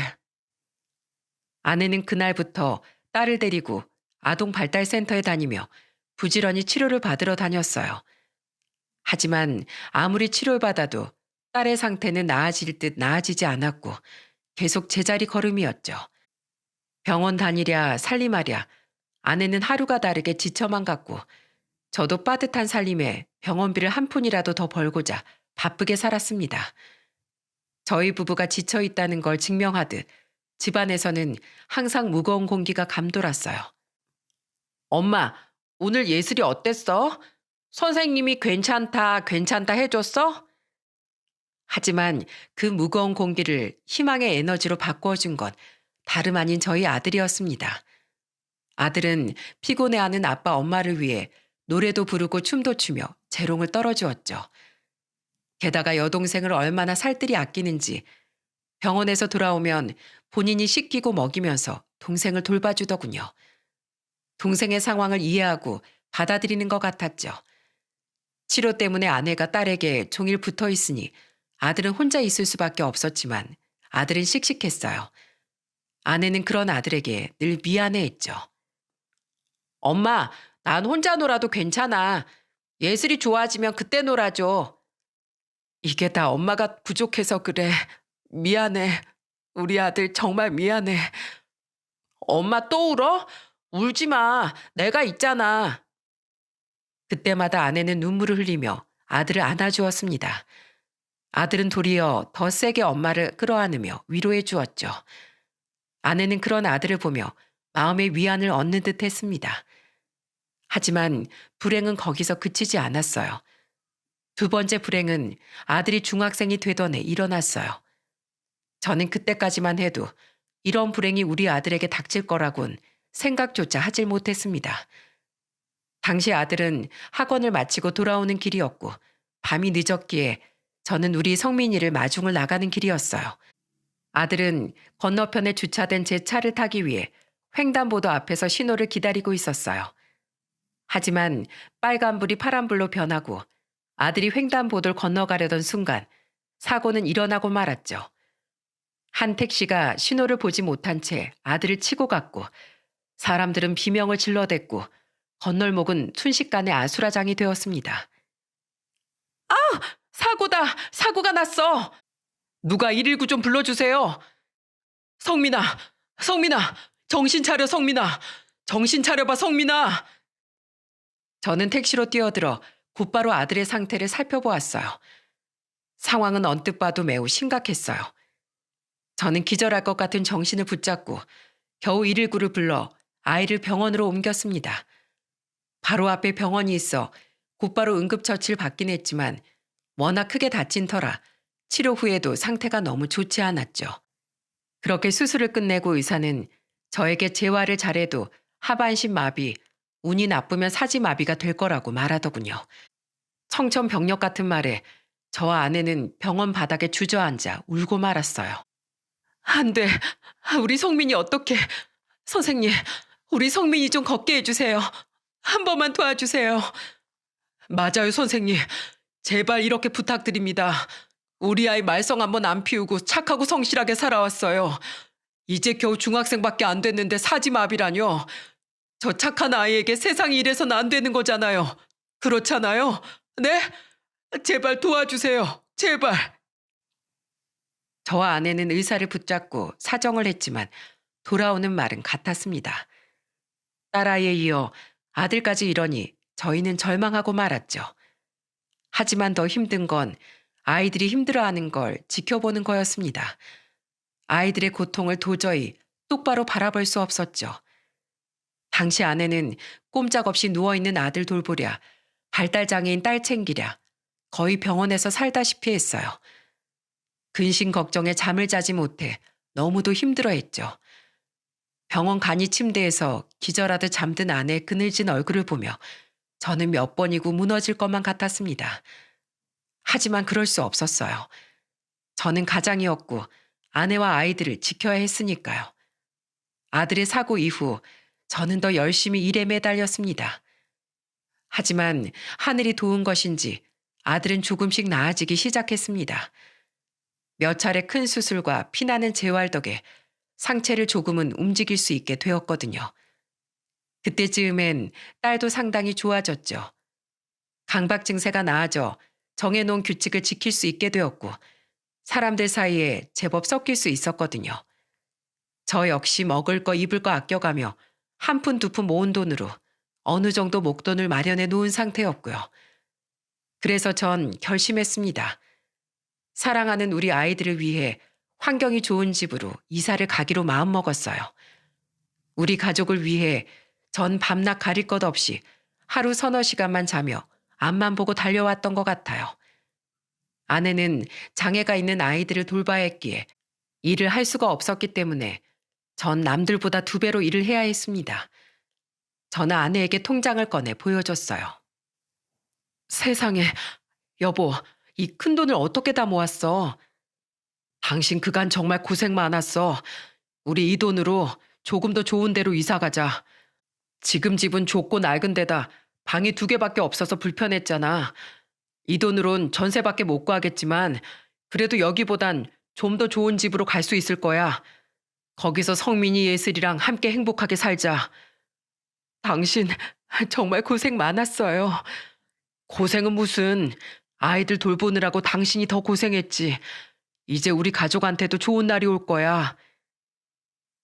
아내는 그날부터 딸을 데리고 아동 발달센터에 다니며 부지런히 치료를 받으러 다녔어요. 하지만 아무리 치료를 받아도 딸의 상태는 나아질 듯 나아지지 않았고 계속 제자리 걸음이었죠. 병원 다니랴 살림하랴 아내는 하루가 다르게 지쳐만 갔고 저도 빠듯한 살림에 병원비를 한 푼이라도 더 벌고자 바쁘게 살았습니다. 저희 부부가 지쳐 있다는 걸 증명하듯 집안에서는 항상 무거운 공기가 감돌았어요. 엄마, 오늘 예슬이 어땠어? 선생님이 괜찮다, 괜찮다 해줬어? 하지만 그 무거운 공기를 희망의 에너지로 바꾸어준 건 다름 아닌 저희 아들이었습니다. 아들은 피곤해하는 아빠 엄마를 위해 노래도 부르고 춤도 추며 재롱을 떨어주었죠. 게다가 여동생을 얼마나 살뜰히 아끼는지 병원에서 돌아오면 본인이 씻기고 먹이면서 동생을 돌봐주더군요. 동생의 상황을 이해하고 받아들이는 것 같았죠. 치료 때문에 아내가 딸에게 종일 붙어 있으니 아들은 혼자 있을 수밖에 없었지만 아들은 씩씩했어요. 아내는 그런 아들에게 늘 미안해했죠. 엄마, 난 혼자 놀아도 괜찮아. 예슬이 좋아지면 그때 놀아줘. 이게 다 엄마가 부족해서 그래. 미안해. 우리 아들 정말 미안해. 엄마 또 울어? 울지 마. 내가 있잖아. 그때마다 아내는 눈물을 흘리며 아들을 안아주었습니다. 아들은 도리어 더 세게 엄마를 끌어안으며 위로해 주었죠. 아내는 그런 아들을 보며 마음의 위안을 얻는 듯 했습니다. 하지만 불행은 거기서 그치지 않았어요. 두 번째 불행은 아들이 중학생이 되던 해 일어났어요. 저는 그때까지만 해도 이런 불행이 우리 아들에게 닥칠 거라곤 생각조차 하질 못했습니다. 당시 아들은 학원을 마치고 돌아오는 길이었고 밤이 늦었기에 저는 우리 성민이를 마중을 나가는 길이었어요. 아들은 건너편에 주차된 제 차를 타기 위해 횡단보도 앞에서 신호를 기다리고 있었어요. 하지만 빨간불이 파란불로 변하고 아들이 횡단보도를 건너가려던 순간 사고는 일어나고 말았죠. 한 택시가 신호를 보지 못한 채 아들을 치고 갔고 사람들은 비명을 질러댔고 건널목은 순식간에 아수라장이 되었습니다. 아! 사고다! 사고가 났어! 누가 119 좀 불러주세요. 성민아! 성민아! 정신 차려 성민아! 정신 차려봐 성민아! 저는 택시로 뛰어들어 곧바로 아들의 상태를 살펴보았어요. 상황은 언뜻 봐도 매우 심각했어요. 저는 기절할 것 같은 정신을 붙잡고 겨우 119를 불러 아이를 병원으로 옮겼습니다. 바로 앞에 병원이 있어 곧바로 응급처치를 받긴 했지만 워낙 크게 다친 터라 치료 후에도 상태가 너무 좋지 않았죠. 그렇게 수술을 끝내고 의사는 저에게 재활을 잘해도 하반신 마비, 운이 나쁘면 사지마비가 될 거라고 말하더군요. 청천벽력 같은 말에 저와 아내는 병원 바닥에 주저앉아 울고 말았어요. 안 돼. 우리 성민이 어떡해. 선생님, 우리 성민이 좀 걷게 해주세요. 한 번만 도와주세요. 맞아요, 선생님. 제발 이렇게 부탁드립니다. 우리 아이 말썽 한번 안 피우고 착하고 성실하게 살아왔어요. 이제 겨우 중학생밖에 안 됐는데 사지마비라뇨. 저 착한 아이에게 세상이 이래서는 안 되는 거잖아요. 그렇잖아요. 네? 제발 도와주세요. 제발. 저와 아내는 의사를 붙잡고 사정을 했지만 돌아오는 말은 같았습니다. 딸아이에 이어 아들까지 이러니 저희는 절망하고 말았죠. 하지만 더 힘든 건 아이들이 힘들어하는 걸 지켜보는 거였습니다. 아이들의 고통을 도저히 똑바로 바라볼 수 없었죠. 당시 아내는 꼼짝없이 누워있는 아들 돌보랴, 발달장애인 딸 챙기랴, 거의 병원에서 살다시피 했어요. 근심 걱정에 잠을 자지 못해 너무도 힘들어했죠. 병원 간이 침대에서 기절하듯 잠든 아내의 그늘진 얼굴을 보며 저는 몇 번이고 무너질 것만 같았습니다. 하지만 그럴 수 없었어요. 저는 가장이었고 아내와 아이들을 지켜야 했으니까요. 아들의 사고 이후 저는 더 열심히 일에 매달렸습니다. 하지만 하늘이 도운 것인지 아들은 조금씩 나아지기 시작했습니다. 몇 차례 큰 수술과 피나는 재활 덕에 상체를 조금은 움직일 수 있게 되었거든요. 그때쯤엔 딸도 상당히 좋아졌죠. 강박 증세가 나아져 정해놓은 규칙을 지킬 수 있게 되었고 사람들 사이에 제법 섞일 수 있었거든요. 저 역시 먹을 거 입을 거 아껴가며 한 푼 두 푼 모은 돈으로 어느 정도 목돈을 마련해 놓은 상태였고요. 그래서 전 결심했습니다. 사랑하는 우리 아이들을 위해 환경이 좋은 집으로 이사를 가기로 마음먹었어요. 우리 가족을 위해 전 밤낮 가릴 것 없이 하루 서너 시간만 자며 앞만 보고 달려왔던 것 같아요. 아내는 장애가 있는 아이들을 돌봐야 했기에 일을 할 수가 없었기 때문에 전 남들보다 2배로 일을 해야 했습니다. 저는 아내에게 통장을 꺼내 보여줬어요. 세상에, 여보, 이 큰 돈을 어떻게 다 모았어? 당신 그간 정말 고생 많았어. 우리 이 돈으로 조금 더 좋은 데로 이사 가자. 지금 집은 좁고 낡은 데다 방이 2개밖에 없어서 불편했잖아. 이 돈으론 전세밖에 못 구하겠지만 그래도 여기보단 좀 더 좋은 집으로 갈 수 있을 거야. 거기서 성민이 예슬이랑 함께 행복하게 살자. 당신 정말 고생 많았어요. 고생은 무슨, 아이들 돌보느라고 당신이 더 고생했지. 이제 우리 가족한테도 좋은 날이 올 거야.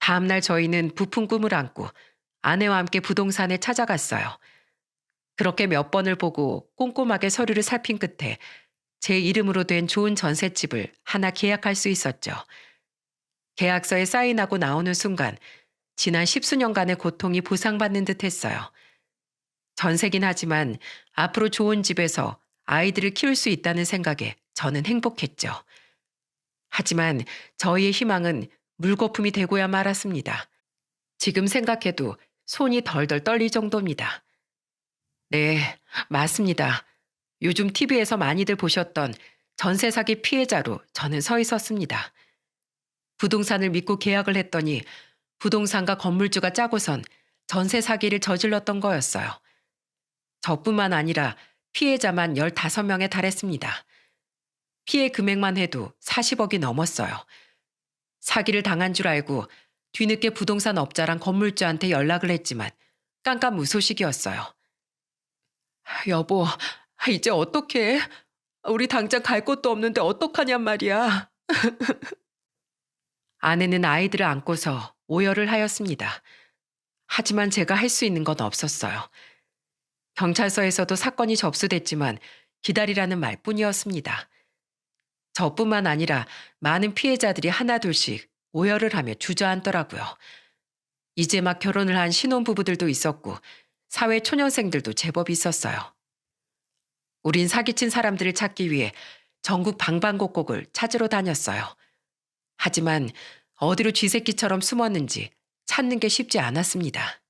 다음 날 저희는 부푼 꿈을 안고 아내와 함께 부동산에 찾아갔어요. 그렇게 몇 번을 보고 꼼꼼하게 서류를 살핀 끝에 제 이름으로 된 좋은 전셋집을 하나 계약할 수 있었죠. 계약서에 사인하고 나오는 순간 지난 10수년간의 고통이 보상받는 듯 했어요. 전세긴 하지만 앞으로 좋은 집에서 아이들을 키울 수 있다는 생각에 저는 행복했죠. 하지만 저희의 희망은 물거품이 되고야 말았습니다. 지금 생각해도 손이 덜덜 떨릴 정도입니다. 네, 맞습니다. 요즘 TV에서 많이들 보셨던 전세 사기 피해자로 저는 서 있었습니다. 부동산을 믿고 계약을 했더니 부동산과 건물주가 짜고선 전세 사기를 저질렀던 거였어요. 저뿐만 아니라 피해자만 15명에 달했습니다. 피해 금액만 해도 40억이 넘었어요. 사기를 당한 줄 알고 뒤늦게 부동산 업자랑 건물주한테 연락을 했지만 깜깜무소식이었어요. 여보, 이제 어떡해? 우리 당장 갈 곳도 없는데 어떡하냔 말이야. 아내는 아이들을 안고서 오열을 하였습니다. 하지만 제가 할 수 있는 건 없었어요. 경찰서에서도 사건이 접수됐지만 기다리라는 말뿐이었습니다. 저뿐만 아니라 많은 피해자들이 하나둘씩 오열을 하며 주저앉더라고요. 이제 막 결혼을 한 신혼부부들도 있었고 사회 초년생들도 제법 있었어요. 우린 사기친 사람들을 찾기 위해 전국 방방곡곡을 찾으러 다녔어요. 하지만 어디로 쥐새끼처럼 숨었는지 찾는 게 쉽지 않았습니다.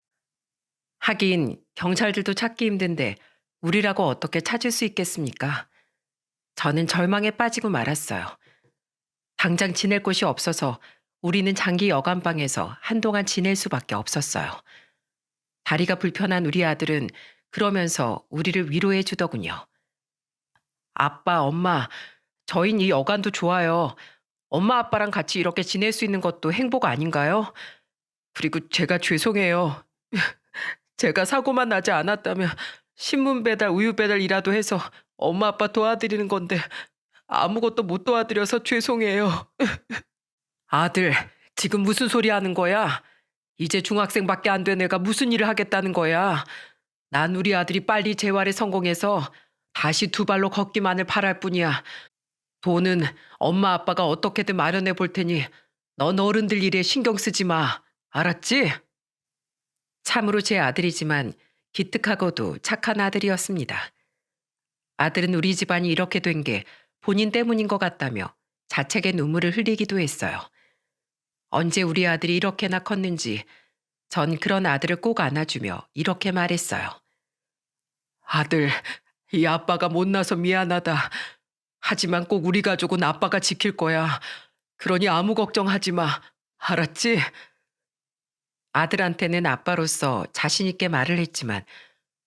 하긴 경찰들도 찾기 힘든데 우리라고 어떻게 찾을 수 있겠습니까? 저는 절망에 빠지고 말았어요. 당장 지낼 곳이 없어서 우리는 장기 여관방에서 한동안 지낼 수밖에 없었어요. 다리가 불편한 우리 아들은 그러면서 우리를 위로해 주더군요. 아빠, 엄마, 저흰 이 여관도 좋아요. 엄마 아빠랑 같이 이렇게 지낼 수 있는 것도 행복 아닌가요? 그리고 제가 죄송해요. 제가 사고만 나지 않았다면 신문 배달, 우유 배달이라도 해서 엄마 아빠 도와드리는 건데 아무것도 못 도와드려서 죄송해요. 아들, 지금 무슨 소리 하는 거야? 이제 중학생밖에 안 된 애가 무슨 일을 하겠다는 거야? 난 우리 아들이 빨리 재활에 성공해서 다시 두 발로 걷기만을 바랄 뿐이야. 돈은 엄마 아빠가 어떻게든 마련해 볼 테니 넌 어른들 일에 신경 쓰지 마. 알았지? 참으로 제 아들이지만 기특하고도 착한 아들이었습니다. 아들은 우리 집안이 이렇게 된 게 본인 때문인 것 같다며 자책의 눈물을 흘리기도 했어요. 언제 우리 아들이 이렇게나 컸는지 전 그런 아들을 꼭 안아주며 이렇게 말했어요. 아들, 이 아빠가 못나서 미안하다. 하지만 꼭 우리 가족은 아빠가 지킬 거야. 그러니 아무 걱정하지 마. 알았지? 아들한테는 아빠로서 자신 있게 말을 했지만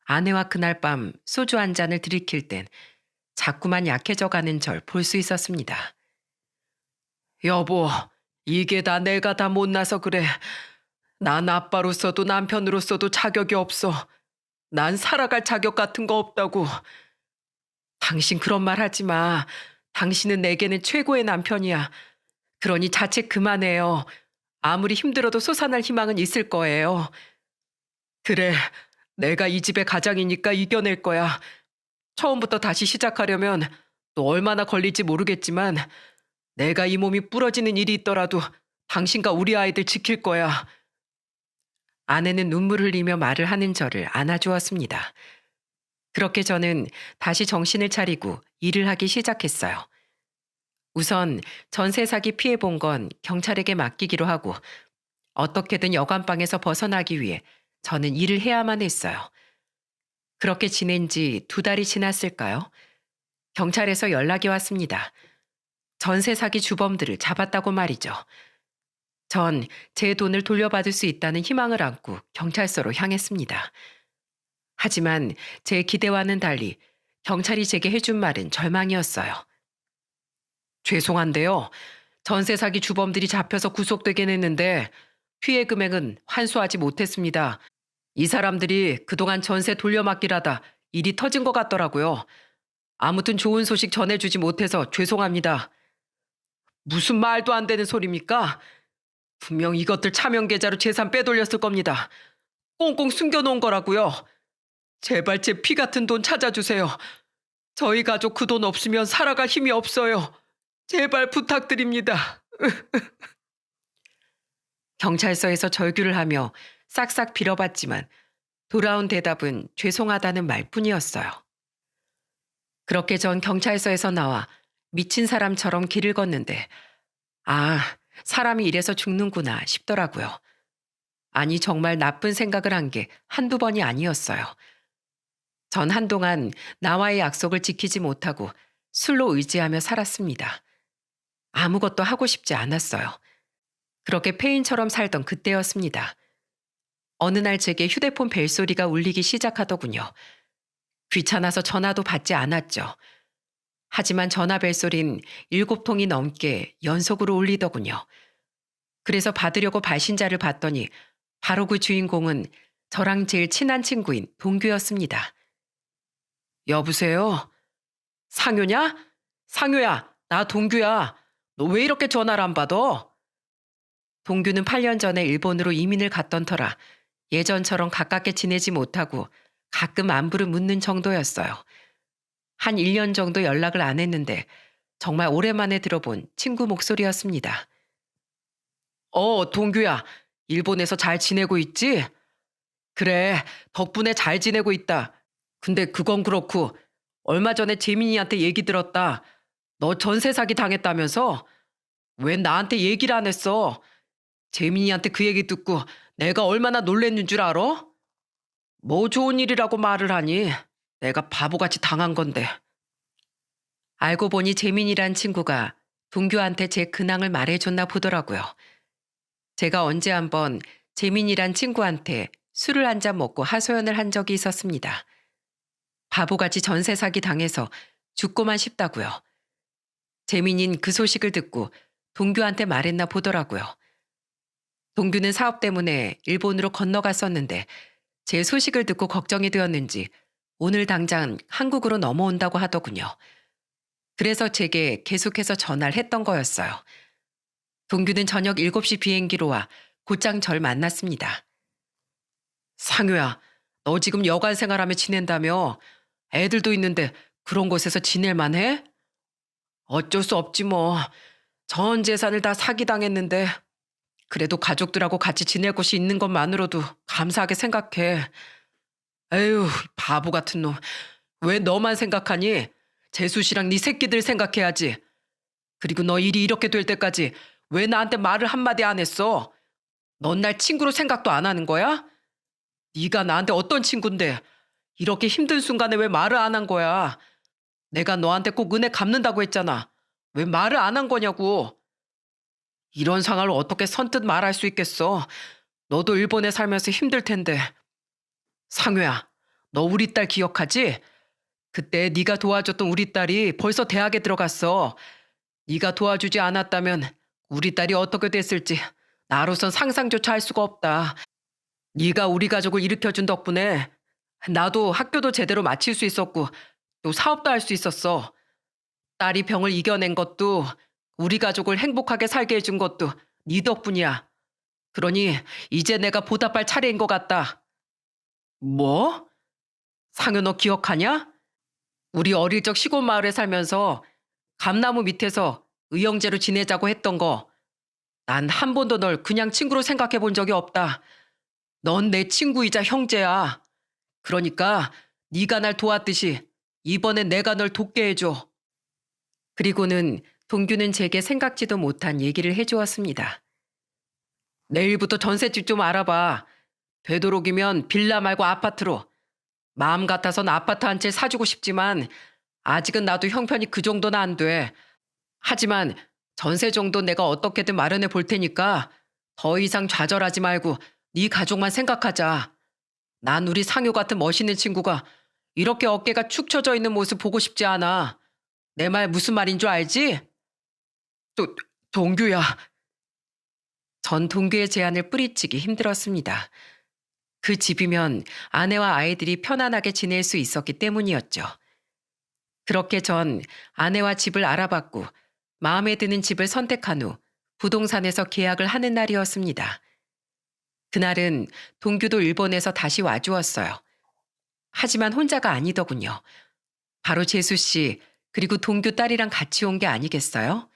아내와 그날 밤 소주 한 잔을 들이킬 땐 자꾸만 약해져가는 절 볼 수 있었습니다. 여보, 이게 다 내가 다 못나서 그래. 난 아빠로서도 남편으로서도 자격이 없어. 난 살아갈 자격 같은 거 없다고. 당신 그런 말 하지 마. 당신은 내게는 최고의 남편이야. 그러니 자책 그만해요. 아무리 힘들어도 솟아날 희망은 있을 거예요. 그래, 내가 이 집의 가장이니까 이겨낼 거야. 처음부터 다시 시작하려면 또 얼마나 걸릴지 모르겠지만 내가 이 몸이 부러지는 일이 있더라도 당신과 우리 아이들 지킬 거야. 아내는 눈물 흘리며 말을 하는 저를 안아주었습니다. 그렇게 저는 다시 정신을 차리고 일을 하기 시작했어요. 우선 전세 사기 피해 본 건 경찰에게 맡기기로 하고 어떻게든 여관방에서 벗어나기 위해 저는 일을 해야만 했어요. 그렇게 지낸 지 2달이 지났을까요? 경찰에서 연락이 왔습니다. 전세 사기 주범들을 잡았다고 말이죠. 전 제 돈을 돌려받을 수 있다는 희망을 안고 경찰서로 향했습니다. 하지만 제 기대와는 달리 경찰이 제게 해준 말은 절망이었어요. 죄송한데요. 전세 사기 주범들이 잡혀서 구속되긴 했는데 피해 금액은 환수하지 못했습니다. 이 사람들이 그동안 전세 돌려막기라다 일이 터진 것 같더라고요. 아무튼 좋은 소식 전해주지 못해서 죄송합니다. 무슨 말도 안 되는 소리입니까? 분명 이것들 차명 계좌로 재산 빼돌렸을 겁니다. 꽁꽁 숨겨놓은 거라고요. 제발 제 피 같은 돈 찾아주세요. 저희 가족 그 돈 없으면 살아갈 힘이 없어요. 제발 부탁드립니다. 경찰서에서 절규를 하며 싹싹 빌어봤지만 돌아온 대답은 죄송하다는 말뿐이었어요. 그렇게 전 경찰서에서 나와 미친 사람처럼 길을 걷는데 아, 사람이 이래서 죽는구나 싶더라고요. 아니 정말 나쁜 생각을 한 게 한두 번이 아니었어요. 전 한동안 나와의 약속을 지키지 못하고 술로 의지하며 살았습니다. 아무것도 하고 싶지 않았어요. 그렇게 폐인처럼 살던 그때였습니다. 어느 날 제게 휴대폰 벨소리가 울리기 시작하더군요. 귀찮아서 전화도 받지 않았죠. 하지만 전화 벨소린 7통이 넘게 연속으로 울리더군요. 그래서 받으려고 발신자를 봤더니 바로 그 주인공은 저랑 제일 친한 친구인 동규였습니다. 여보세요? 상효냐? 상효야, 나 동규야. 너 왜 이렇게 전화를 안 받아? 동규는 8년 전에 일본으로 이민을 갔던 터라 예전처럼 가깝게 지내지 못하고 가끔 안부를 묻는 정도였어요. 한 1년 정도 연락을 안 했는데 정말 오랜만에 들어본 친구 목소리였습니다. 동규야. 일본에서 잘 지내고 있지? 그래, 덕분에 잘 지내고 있다. 근데 그건 그렇고, 얼마 전에 재민이한테 얘기 들었다. 너 전세 사기 당했다면서? 왜 나한테 얘기를 안 했어? 재민이한테 그 얘기 듣고 내가 얼마나 놀랬는 줄 알아? 뭐 좋은 일이라고 말을 하니? 내가 바보같이 당한 건데. 알고 보니 재민이란 친구가 동규한테 제 근황을 말해줬나 보더라고요. 제가 언제 한번 재민이란 친구한테 술을 한 잔 먹고 하소연을 한 적이 있었습니다. 바보같이 전세 사기 당해서 죽고만 싶다고요. 재민이는 그 소식을 듣고 동규한테 말했나 보더라고요. 동규는 사업 때문에 일본으로 건너갔었는데 제 소식을 듣고 걱정이 되었는지 오늘 당장 한국으로 넘어온다고 하더군요. 그래서 제게 계속해서 전화를 했던 거였어요. 동규는 저녁 7시 비행기로 와 곧장 절 만났습니다. 상효야, 너 지금 여관 생활하며 지낸다며? 애들도 있는데 그런 곳에서 지낼 만해? 어쩔 수 없지 뭐. 전 재산을 다 사기당했는데 그래도 가족들하고 같이 지낼 곳이 있는 것만으로도 감사하게 생각해. 에휴, 바보 같은 놈. 왜 너만 생각하니? 재수 씨랑 네 새끼들 생각해야지. 그리고 너 일이 이렇게 될 때까지 왜 나한테 말을 한마디 안 했어? 넌 날 친구로 생각도 안 하는 거야? 네가 나한테 어떤 친구인데 이렇게 힘든 순간에 왜 말을 안 한 거야? 내가 너한테 꼭 은혜 갚는다고 했잖아. 왜 말을 안 한 거냐고. 이런 상황을 어떻게 선뜻 말할 수 있겠어. 너도 일본에 살면서 힘들 텐데. 상효야, 너 우리 딸 기억하지? 그때 네가 도와줬던 우리 딸이 벌써 대학에 들어갔어. 네가 도와주지 않았다면 우리 딸이 어떻게 됐을지 나로선 상상조차 할 수가 없다. 네가 우리 가족을 일으켜준 덕분에 나도 학교도 제대로 마칠 수 있었고 또 사업도 할 수 있었어. 딸이 병을 이겨낸 것도 우리 가족을 행복하게 살게 해준 것도 네 덕분이야. 그러니 이제 내가 보답할 차례인 것 같다. 뭐? 상효 너 기억하냐? 우리 어릴 적 시골 마을에 살면서 감나무 밑에서 의형제로 지내자고 했던 거. 난 한 번도 널 그냥 친구로 생각해 본 적이 없다. 넌 내 친구이자 형제야. 그러니까 네가 날 도왔듯이 이번엔 내가 널 돕게 해줘. 그리고는 동규는 제게 생각지도 못한 얘기를 해주었습니다. 내일부터 전셋집 좀 알아봐. 되도록이면 빌라 말고 아파트로. 마음 같아선 아파트 한 채 사주고 싶지만 아직은 나도 형편이 그 정도는 안 돼. 하지만 전세 정도 내가 어떻게든 마련해 볼 테니까 더 이상 좌절하지 말고 네 가족만 생각하자. 난 우리 상효 같은 멋있는 친구가 이렇게 어깨가 축 처져 있는 모습 보고 싶지 않아. 내 말 무슨 말인 줄 알지? 또 동규야. 전 동규의 제안을 뿌리치기 힘들었습니다. 그 집이면 아내와 아이들이 편안하게 지낼 수 있었기 때문이었죠. 그렇게 전 아내와 집을 알아봤고 마음에 드는 집을 선택한 후 부동산에서 계약을 하는 날이었습니다. 그날은 동규도 일본에서 다시 와주었어요. 하지만 혼자가 아니더군요. 바로 재수 씨 그리고 동규 딸이랑 같이 온 게 아니겠어요?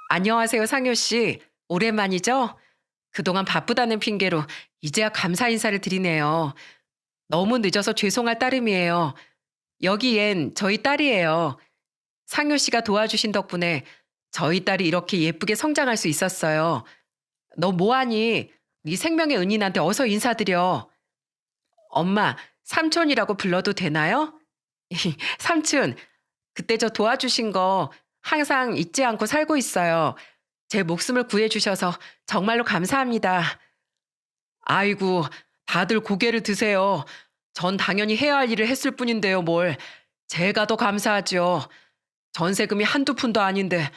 안녕하세요, 상효 씨. 오랜만이죠? 그동안 바쁘다는 핑계로 이제야 감사 인사를 드리네요. 너무 늦어서 죄송할 따름이에요. 여기 얜 저희 딸이에요. 상효 씨가 도와주신 덕분에 저희 딸이 이렇게 예쁘게 성장할 수 있었어요. 너 뭐하니? 네 생명의 은인한테 어서 인사드려. 엄마, 삼촌이라고 불러도 되나요? 삼촌, 그때 저 도와주신 거 항상 잊지 않고 살고 있어요. 제 목숨을 구해주셔서 정말로 감사합니다. 아이고, 다들 고개를 드세요. 전 당연히 해야 할 일을 했을 뿐인데요, 뭘. 제가 더 감사하죠. 전세금이 한두 푼도 아닌데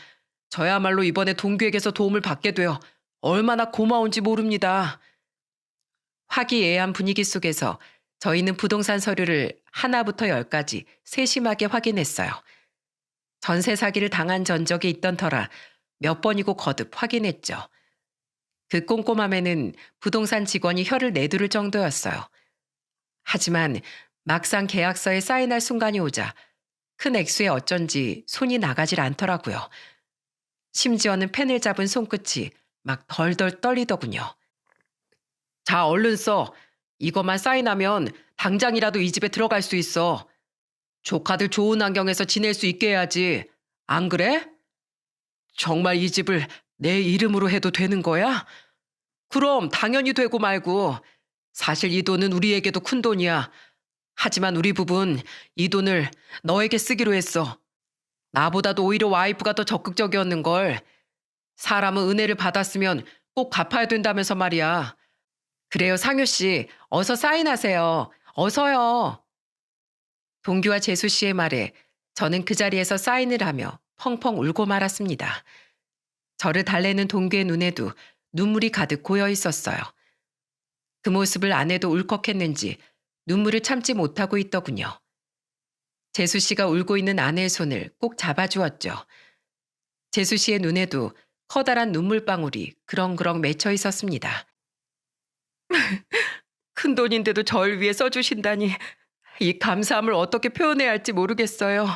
저야말로 이번에 동규에게서 도움을 받게 되어 얼마나 고마운지 모릅니다. 화기애애한 분위기 속에서 저희는 부동산 서류를 하나부터 열까지 세심하게 확인했어요. 전세 사기를 당한 전적이 있던 터라 몇 번이고 거듭 확인했죠. 그 꼼꼼함에는 부동산 직원이 혀를 내두를 정도였어요. 하지만 막상 계약서에 사인할 순간이 오자 큰 액수에 어쩐지 손이 나가질 않더라고요. 심지어는 펜을 잡은 손끝이 막 덜덜 떨리더군요. 자, 얼른 써. 이것만 사인하면 당장이라도 이 집에 들어갈 수 있어. 조카들 좋은 환경에서 지낼 수 있게 해야지. 안 그래? 정말 이 집을 내 이름으로 해도 되는 거야? 그럼 당연히 되고 말고. 사실 이 돈은 우리에게도 큰 돈이야. 하지만 우리 부부는 이 돈을 너에게 쓰기로 했어. 나보다도 오히려 와이프가 더 적극적이었는걸. 사람은 은혜를 받았으면 꼭 갚아야 된다면서 말이야. 그래요, 상효 씨. 어서 사인하세요. 어서요. 동규와 재수 씨의 말에 저는 그 자리에서 사인을 하며 펑펑 울고 말았습니다. 저를 달래는 동규의 눈에도 눈물이 가득 고여 있었어요. 그 모습을 아내도 울컥했는지 눈물을 참지 못하고 있더군요. 재수 씨가 울고 있는 아내의 손을 꼭 잡아주었죠. 재수 씨의 눈에도 커다란 눈물방울이 그렁그렁 맺혀 있었습니다. 큰 돈인데도 절 위해 써주신다니 이 감사함을 어떻게 표현해야 할지 모르겠어요.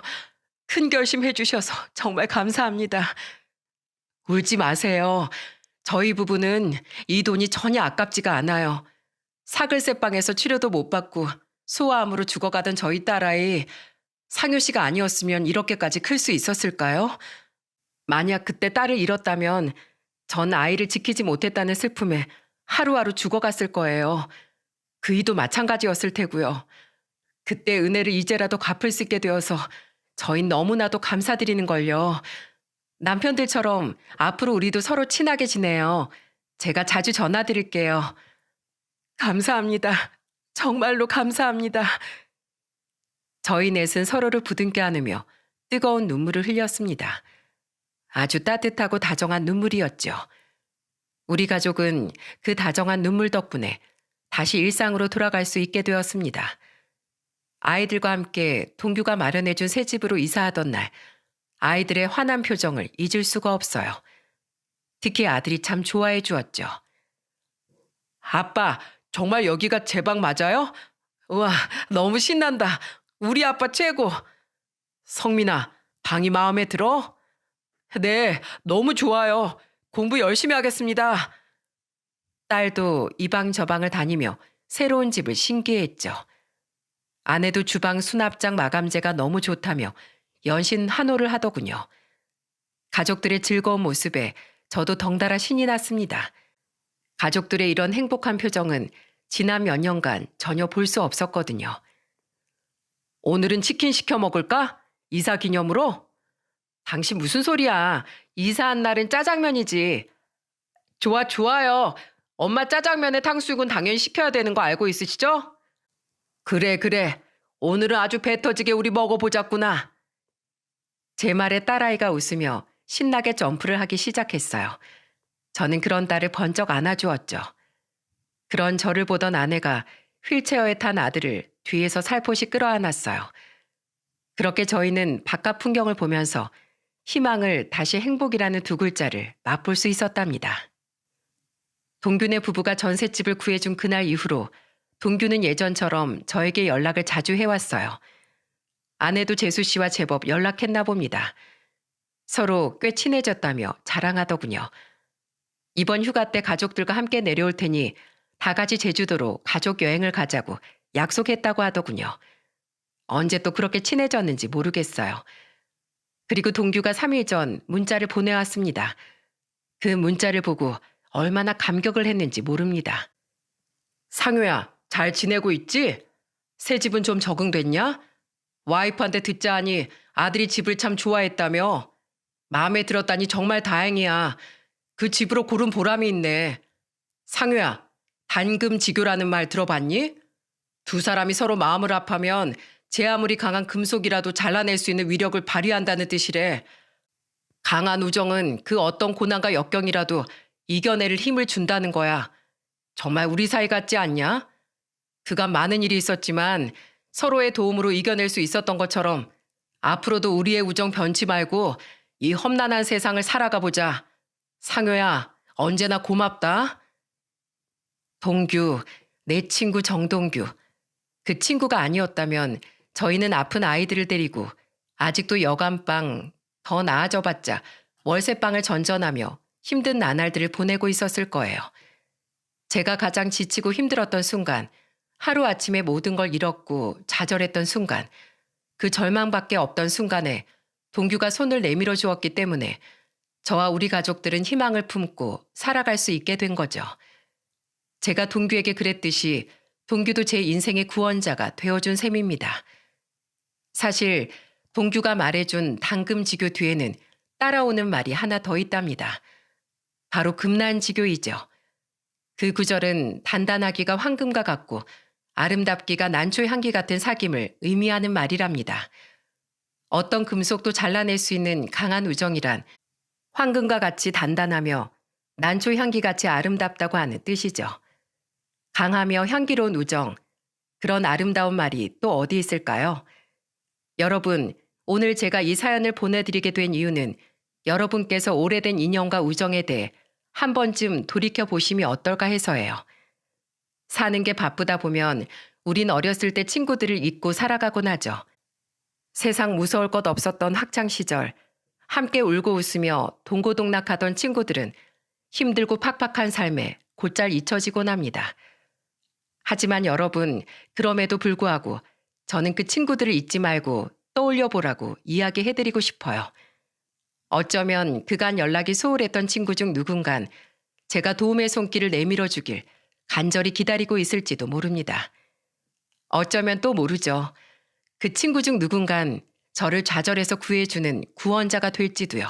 큰 결심 해주셔서 정말 감사합니다. 울지 마세요. 저희 부부는 이 돈이 전혀 아깝지가 않아요. 사글세방에서 치료도 못 받고 소아암으로 죽어가던 저희 딸아이 상효 씨가 아니었으면 이렇게까지 클 수 있었을까요? 만약 그때 딸을 잃었다면 전 아이를 지키지 못했다는 슬픔에 하루하루 죽어갔을 거예요. 그이도 마찬가지였을 테고요. 그때 은혜를 이제라도 갚을 수 있게 되어서 저희 너무나도 감사드리는 걸요. 남편들처럼 앞으로 우리도 서로 친하게 지내요. 제가 자주 전화드릴게요. 감사합니다. 정말로 감사합니다. 저희 넷은 서로를 부둥켜 안으며 뜨거운 눈물을 흘렸습니다. 아주 따뜻하고 다정한 눈물이었죠. 우리 가족은 그 다정한 눈물 덕분에 다시 일상으로 돌아갈 수 있게 되었습니다. 아이들과 함께 동규가 마련해준 새 집으로 이사하던 날, 아이들의 환한 표정을 잊을 수가 없어요. 특히 아들이 참 좋아해 주었죠. 아빠, 정말 여기가 제 방 맞아요? 우와, 너무 신난다. 우리 아빠 최고. 성민아, 방이 마음에 들어? 네, 너무 좋아요. 공부 열심히 하겠습니다. 딸도 이 방 저 방을 다니며 새로운 집을 신기해했죠. 아내도 주방 수납장 마감재가 너무 좋다며 연신 한호를 하더군요. 가족들의 즐거운 모습에 저도 덩달아 신이 났습니다. 가족들의 이런 행복한 표정은 지난 몇 년간 전혀 볼 수 없었거든요. 오늘은 치킨 시켜 먹을까? 이사 기념으로? 당신 무슨 소리야. 이사한 날은 짜장면이지. 좋아요. 엄마 짜장면에 탕수육은 당연히 시켜야 되는 거 알고 있으시죠? 그래. 오늘은 아주 배 터지게 우리 먹어보자꾸나. 제 말에 딸아이가 웃으며 신나게 점프를 하기 시작했어요. 저는 그런 딸을 번쩍 안아주었죠. 그런 저를 보던 아내가 휠체어에 탄 아들을 뒤에서 살포시 끌어안았어요. 그렇게 저희는 바깥 풍경을 보면서 희망을 다시 행복이라는 두 글자를 맛볼 수 있었답니다. 동규네 부부가 전셋집을 구해준 그날 이후로 동규는 예전처럼 저에게 연락을 자주 해왔어요. 아내도 재수 씨와 제법 연락했나 봅니다. 서로 꽤 친해졌다며 자랑하더군요. 이번 휴가 때 가족들과 함께 내려올 테니 다 같이 제주도로 가족 여행을 가자고 약속했다고 하더군요. 언제 또 그렇게 친해졌는지 모르겠어요. 그리고 동규가 3일 전 문자를 보내왔습니다. 그 문자를 보고 얼마나 감격을 했는지 모릅니다. 상효야, 잘 지내고 있지? 새 집은 좀 적응됐냐? 와이프한테 듣자 하니 아들이 집을 참 좋아했다며. 마음에 들었다니 정말 다행이야. 그 집으로 고른 보람이 있네. 상효야, 단금지교라는 말 들어봤니? 두 사람이 서로 마음을 합하면 제 아무리 강한 금속이라도 잘라낼 수 있는 위력을 발휘한다는 뜻이래. 강한 우정은 그 어떤 고난과 역경이라도 이겨낼 힘을 준다는 거야. 정말 우리 사이 같지 않냐? 그간 많은 일이 있었지만 서로의 도움으로 이겨낼 수 있었던 것처럼 앞으로도 우리의 우정 변치 말고 이 험난한 세상을 살아가 보자. 상효야, 언제나 고맙다. 동규, 내 친구 정동규. 그 친구가 아니었다면 저희는 아픈 아이들을 데리고 아직도 여간방, 더 나아져봤자 월세방을 전전하며 힘든 나날들을 보내고 있었을 거예요. 제가 가장 지치고 힘들었던 순간, 하루아침에 모든 걸 잃었고 좌절했던 순간, 그 절망밖에 없던 순간에 동규가 손을 내밀어 주었기 때문에 저와 우리 가족들은 희망을 품고 살아갈 수 있게 된 거죠. 제가 동규에게 그랬듯이 동규도 제 인생의 구원자가 되어준 셈입니다. 사실 동규가 말해준 당금지교 뒤에는 따라오는 말이 하나 더 있답니다. 바로 금난지교이죠. 그 구절은 단단하기가 황금과 같고 아름답기가 난초의 향기 같은 사귐을 의미하는 말이랍니다. 어떤 금속도 잘라낼 수 있는 강한 우정이란 황금과 같이 단단하며 난초 향기같이 아름답다고 하는 뜻이죠. 강하며 향기로운 우정, 그런 아름다운 말이 또 어디 있을까요? 여러분, 오늘 제가 이 사연을 보내드리게 된 이유는 여러분께서 오래된 인연과 우정에 대해 한 번쯤 돌이켜 보심이 어떨까 해서예요. 사는 게 바쁘다 보면 우린 어렸을 때 친구들을 잊고 살아가곤 하죠. 세상 무서울 것 없었던 학창시절, 함께 울고 웃으며 동고동락하던 친구들은 힘들고 팍팍한 삶에 곧잘 잊혀지곤 합니다. 하지만 여러분, 그럼에도 불구하고 저는 그 친구들을 잊지 말고 떠올려 보라고 이야기해드리고 싶어요. 어쩌면 그간 연락이 소홀했던 친구 중 누군간 제가 도움의 손길을 내밀어 주길 간절히 기다리고 있을지도 모릅니다. 어쩌면 또 모르죠. 그 친구 중 누군간 저를 좌절해서 구해주는 구원자가 될지도요.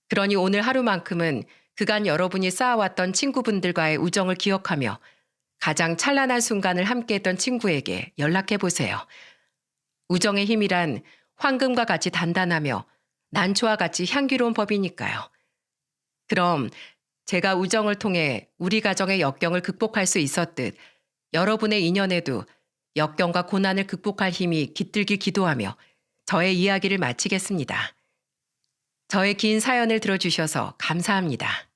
그러니 오늘 하루만큼은 그간 여러분이 쌓아왔던 친구분들과의 우정을 기억하며 가장 찬란한 순간을 함께했던 친구에게 연락해 보세요. 우정의 힘이란 황금과 같이 단단하며 난초와 같이 향기로운 법이니까요. 그럼 제가 우정을 통해 우리 가정의 역경을 극복할 수 있었듯 여러분의 인연에도 역경과 고난을 극복할 힘이 깃들길 기도하며 저의 이야기를 마치겠습니다. 저의 긴 사연을 들어주셔서 감사합니다.